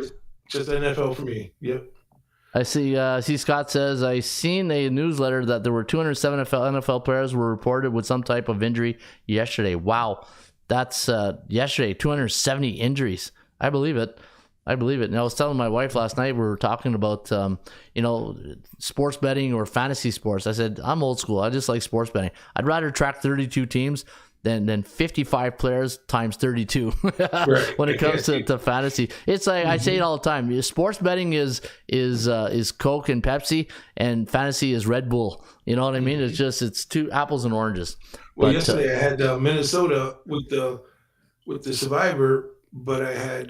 Just NFL for me. Yep. I see Scott says, I seen a newsletter that there were 207 NFL players were reported with some type of injury yesterday. Wow. That's yesterday, 270 injuries. I believe it. And I was telling my wife last night, we were talking about, sports betting or fantasy sports. I said, I'm old school. I just like sports betting. I'd rather track 32 teams than 55 players times 32 when it comes to fantasy. It's like I say it all the time. Sports betting is Coke and Pepsi, and fantasy is Red Bull. You know what I mean? It's two apples and oranges. Well, yesterday I had Minnesota with the survivor, but I had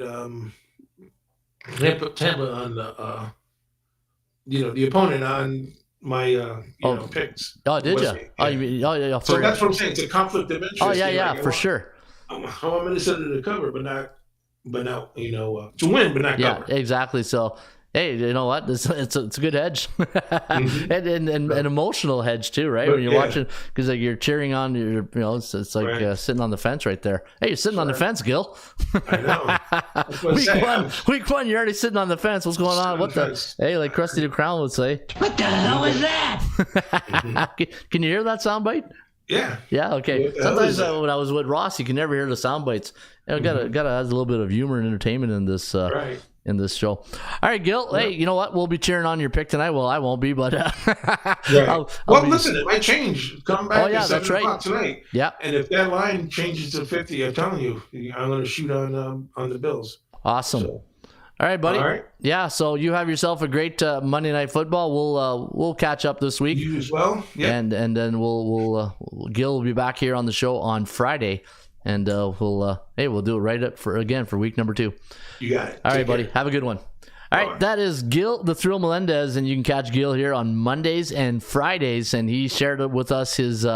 Tampa on the opponent on my picks. Oh, did you? Yeah. You mean, yeah. So that's what I'm saying. It's a conflict of interest. Oh yeah, for sure. I want Minnesota to cover, but not to win, but not cover. Yeah, exactly. So hey, you know what? It's a good hedge, and an emotional hedge too, right? When you're watching, because like you're cheering on, it's like sitting on the fence right there. Hey, you're sitting on the fence, Gil. I know. Week one, you're already sitting on the fence. What's going on? What the? Hey, like Krusty the Crown would say. What the hell is that? Can you hear that soundbite? Yeah. Yeah. Okay. Sometimes when I was with Ross, you can never hear the sound bites. Gotta add a little bit of humor and entertainment in this. In this show. All right, Gil. Hey, you know what? We'll be cheering on your pick tonight. Well, I won't be, but listen, it might change. Come back at 7 o'clock tonight. Yeah. And if that line changes to 50, I'm telling you, I'm going to shoot on the Bills. Awesome. So, all right, buddy. All right. Yeah. So you have yourself a great Monday Night Football. We'll catch up this week. You as well. Yeah. And then we'll Gil will be back here on the show on Friday. And we'll do it right up for week number 2. You got it. All right, buddy. Have a good one. All right, that is Gil the Thrill Melendez, and you can catch Gil here on Mondays and Fridays, and he shared with us his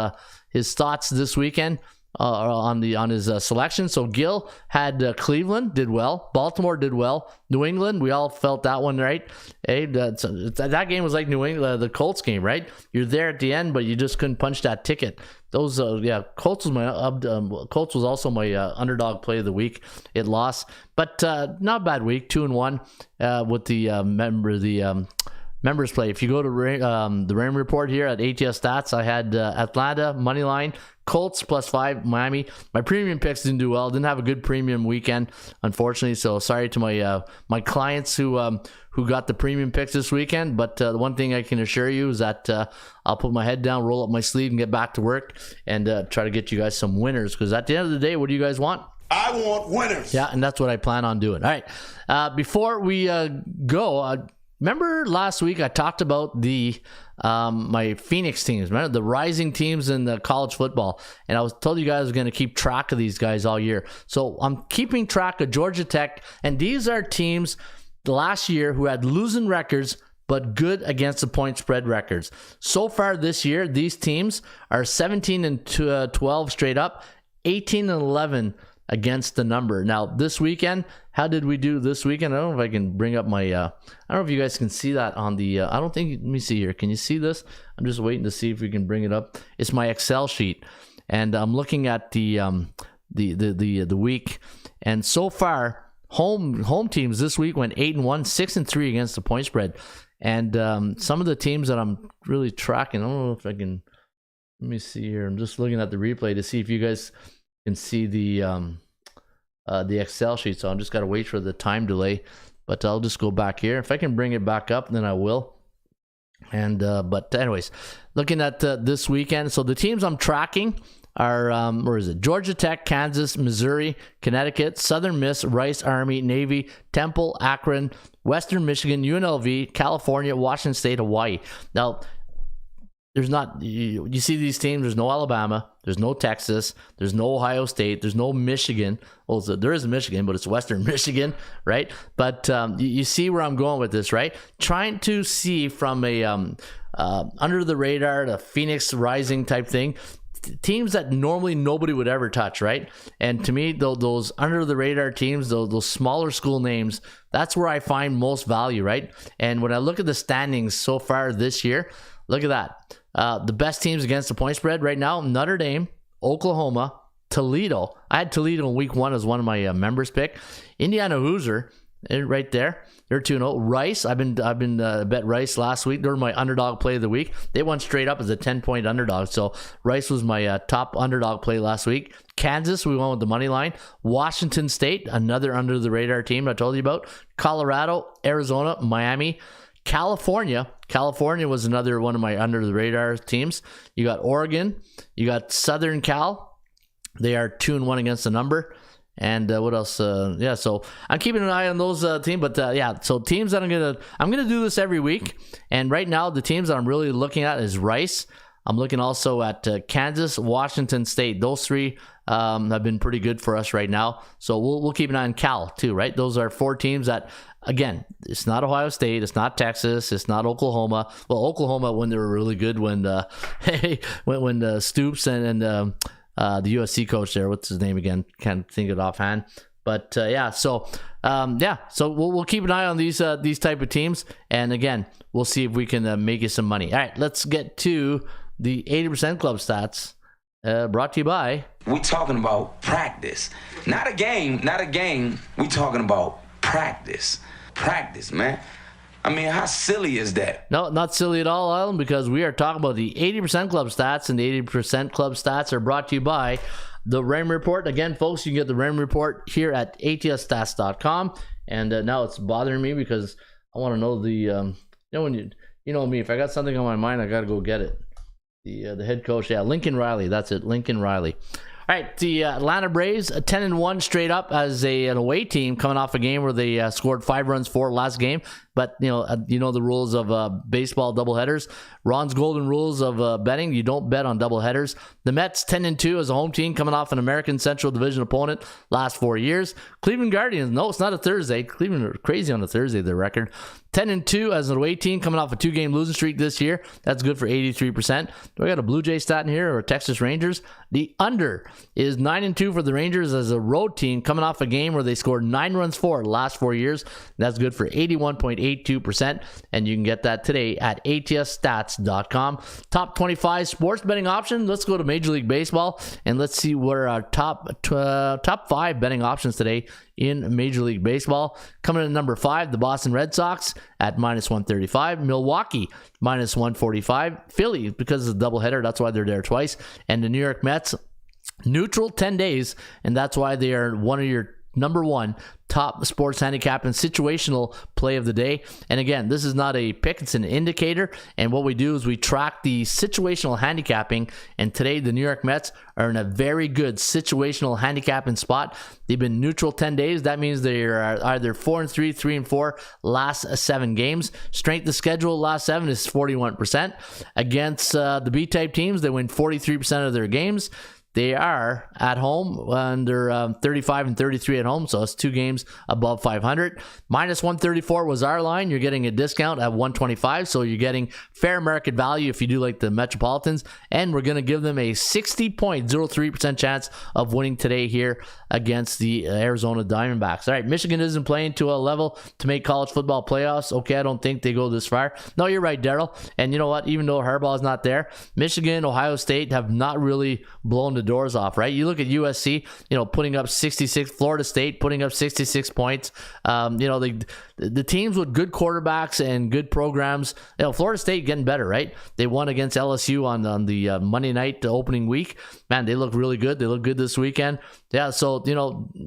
thoughts this weekend on his selection. So Gil had Cleveland did well, Baltimore did well, New England, we all felt that one right. Hey, that game was like New England, the Colts game, right? You're there at the end, but you just couldn't punch that ticket. Those Colts was Colts was also my underdog play of the week. It lost, but not a bad week, 2-1 with the members play. If you go to the Raymond report here at ATS Stats, I had Atlanta money line, Colts +5, Miami. My premium picks didn't do well. Didn't have a good premium weekend, unfortunately. So sorry to my clients who got the premium picks this weekend. But the one thing I can assure you is that I'll put my head down, roll up my sleeve, and get back to work and try to get you guys some winners. Because at the end of the day, what do you guys want? I want winners. Yeah, and that's what I plan on doing. All right. Before we go, remember last week I talked about the my Phoenix teams, remember the rising teams in the college football, and I told you guys I was going to keep track of these guys all year. So I'm keeping track of Georgia Tech, and these are teams the last year who had losing records but good against the point spread records. So far this year, these teams are 17-12 straight up, 18-11 against the number. Now, this weekend, how did we do this weekend? I don't know if I can bring up my, I don't know if you guys can see that on the, I don't think, let me see here. Can you see this? I'm just waiting to see if we can bring it up. It's my Excel sheet. And I'm looking at the week. And so far, home teams this week went 8-1, 6-3 against the point spread. And some of the teams that I'm really tracking, I don't know if I can, let me see here. I'm just looking at the replay to see if you guys can see the Excel sheet. So I'm just got to wait for the time delay, but I'll just go back here. If I can bring it back up, then I will. And but anyways, looking at this weekend, so the teams I'm tracking are, where is it? Georgia Tech, Kansas, Missouri, Connecticut, Southern Miss, Rice, Army, Navy, Temple, Akron, Western Michigan, UNLV, California, Washington State, Hawaii. Now, there's not, you see these teams, there's no Alabama, there's no Texas, there's no Ohio State, there's no Michigan. Well, there is a Michigan, but it's Western Michigan, right? But you see where I'm going with this, right? Trying to see from a under the radar to Phoenix Rising type thing, teams that normally nobody would ever touch, right? And to me, those under the radar teams, those smaller school names, that's where I find most value, right? And when I look at the standings so far this year, look at that. The best teams against the point spread right now: Notre Dame, Oklahoma, Toledo. I had Toledo in week 1 as one of my members pick. Indiana Hoosier, right there. They're 2-0. Rice, I've been bet Rice last week. They're my underdog play of the week. They went straight up as a 10-point underdog. So Rice was my top underdog play last week. Kansas, we went with the money line. Washington State, another under the radar team I told you about. Colorado, Arizona, Miami. California was another one of my under the radar teams. You got Oregon, you got Southern Cal. They are 2-1 against the number. And what else? So I'm keeping an eye on those teams. But so teams that I'm gonna do this every week. And right now, the teams that I'm really looking at is Rice. I'm looking also at Kansas, Washington State. Those three have been pretty good for us right now. So we'll keep an eye on Cal too, right? Those are 4 teams that, again, it's not Ohio State, it's not Texas, it's not Oklahoma. Well, Oklahoma, when they were really good, when Stoops and the USC coach there, what's his name again? Can't think of it offhand. But so we'll keep an eye on these type of teams, and again, we'll see if we can make you some money. All right, let's get to the 80% Club stats, brought to you by. We talking about practice, not a game. We talking about practice, man. I mean, how silly is that? No, not silly at all, Alan, because we are talking about the 80% Club stats, and the 80% Club stats are brought to you by the REM Report. Again, folks, you can get the REM Report here at atsstats.com. And now it's bothering me because I want to know the, when you know me, if I got something on my mind, I got to go get it. The head coach, Lincoln Riley. That's it, Lincoln Riley. All right, the Atlanta Braves, 10-1 straight up as an away team, coming off a game where they scored 5 runs for last game. But you know the rules of baseball doubleheaders. Ron's golden rules of betting: you don't bet on doubleheaders. The Mets, 10-2 as a home team, coming off an American Central Division opponent last 4 years. Cleveland Guardians, no, it's not a Thursday. Cleveland are crazy on a Thursday, their record. 10-2 as an away team, coming off a 2-game losing streak this year. That's good for 83%. Do I got a Blue Jay stat in here, or Texas Rangers? The under is 9-2 for the Rangers as a road team, coming off a game where they scored 9 runs for the last 4 years. That's good for 81.82%, and you can get that today at atsstats.com. Top 25 sports betting options. Let's go to Major League Baseball, and let's see what are our top 5 betting options today in Major League Baseball. Coming in at number 5, the Boston Red Sox at -135. Milwaukee -145. Philly, because it's a doubleheader, that's why they're there twice. And the New York Mets, neutral 10 days, and that's why they are one of your number 1 top sports handicap and situational play of the day. And again, this is not a pick, it's an indicator. And what we do is we track the situational handicapping. And today, the New York Mets are in a very good situational handicapping spot. They've been neutral 10 days. That means they are either 4-3, 3-4 last 7 games. Strength of schedule last 7 is 41%. Against the B-type teams, they win 43% of their games. They are at home, and they're 35-33 at home, so it's 2 games above 500. -134 was our line. You're getting a discount at 125, so you're getting fair market value if you do like the Metropolitans, and we're going to give them a 60.03% chance of winning today here against the Arizona Diamondbacks. All right, Michigan isn't playing to a level to make college football playoffs. Okay, I don't think they go this far. No, you're right, Daryl. And you know what? Even though Harbaugh's not there, Michigan, Ohio State have not really blown the doors off, right? You look at USC, putting up 66, Florida State putting up 66 points. The teams with good quarterbacks and good programs, Florida State getting better, right? They won against LSU on the Monday night opening week. Man, they look really good. They look good this weekend. Yeah, so,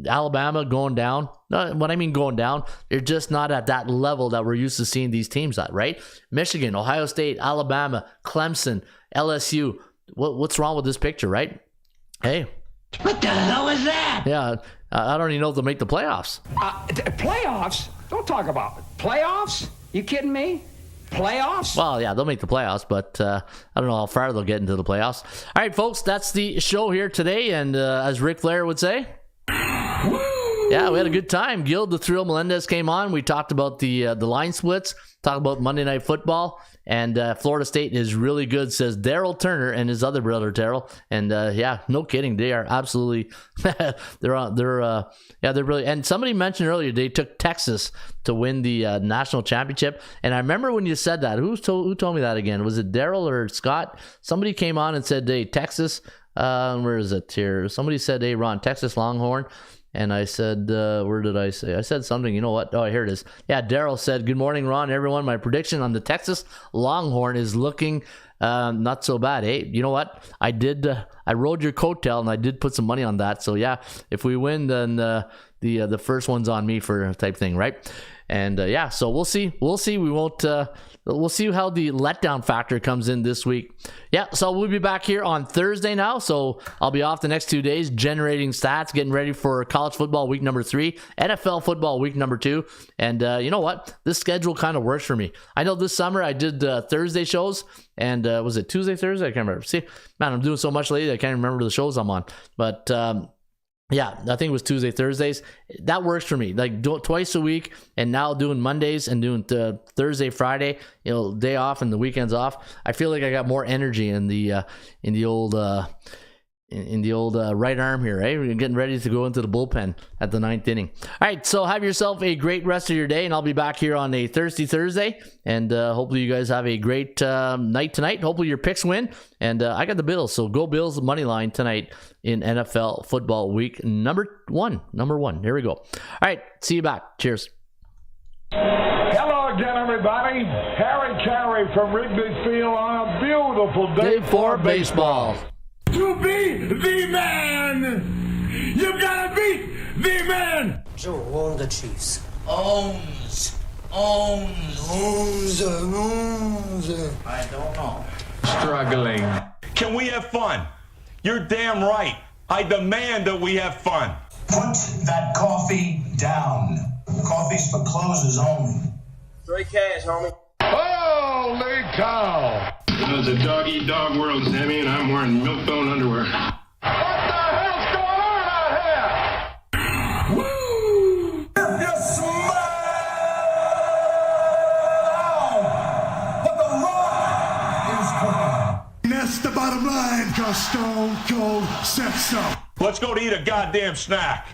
Alabama going down. What I mean going down, they're just not at that level that we're used to seeing these teams at, right? Michigan, Ohio State, Alabama, Clemson, LSU. What's wrong with this picture, right? Hey. What the hell is that? Yeah, I don't even know if they'll make the playoffs. Playoffs? Don't talk about it. Playoffs? You kidding me? Playoffs? Well, yeah, they'll make the playoffs, but I don't know how far they'll get into the playoffs. All right, folks, that's the show here today, and as Ric Flair would say, yeah, we had a good time. Gil the Thrill Melendez came on. We talked about the line splits, talked about Monday Night Football, and Florida State is really good, says Daryl Turner and his other brother Daryl. And yeah, no kidding, they are absolutely they're really. And somebody mentioned earlier they took Texas to win the national championship. And I remember when you said that, who told me that again? Was it Daryl or Scott? Somebody came on and said, "Hey, Texas." Where is it here? Somebody said, "Hey, Ron, Texas Longhorn." And I said, where did I say? I said something, you know what? Oh, here it is. Yeah, Daryl said, "Good morning, Ron, everyone. My prediction on the Texas Longhorn is looking not so bad, eh?" You know what? I rode your coattail, and I did put some money on that. So, yeah, if we win, then the first one's on me for type thing, right? And, yeah, so we'll see. We'll see. We'll see how the letdown factor comes in this week. Yeah, so we'll be back here on Thursday now. So I'll be off the next 2 days generating stats, getting ready for college football week number 3, NFL football week number 2. And you know what? This schedule kind of works for me. I know this summer I did Thursday shows. And was it Tuesday, Thursday? I can't remember. See, man, I'm doing so much lately, I can't remember the shows I'm on. But yeah, I think it was Tuesday, Thursdays. That works for me. Like twice a week, and now doing Mondays and doing Thursday, Friday. You know, day off and the weekends off. I feel like I got more energy in the old right arm here. Right, we're getting ready to go into the bullpen at the 9th inning. All right, so have yourself a great rest of your day, and I'll be back here on a Thursday, and hopefully you guys have a great night tonight. Hopefully your picks win, and I got the Bills, so go Bills money line tonight in NFL football week number one. Here we go. All right, see you back. Cheers. Hello again, everybody. Harry Carey from Wrigley Field on a beautiful day for baseball. To be the man, you gotta be the man. Joe owned the Chiefs. Owns. Owns. I don't know. Struggling. Can we have fun? You're damn right. I demand that we have fun. Put that coffee down. Coffee's for closers only. Straight cash, homie. Holy cow! It's a dog-eat-dog world, Sammy, and I'm wearing milk-bone underwear. What the hell's going on out here? Woo! If you smile, what the rock is cooking. That's the bottom line, 'cause Stone Cold said so. Let's go to eat a goddamn snack.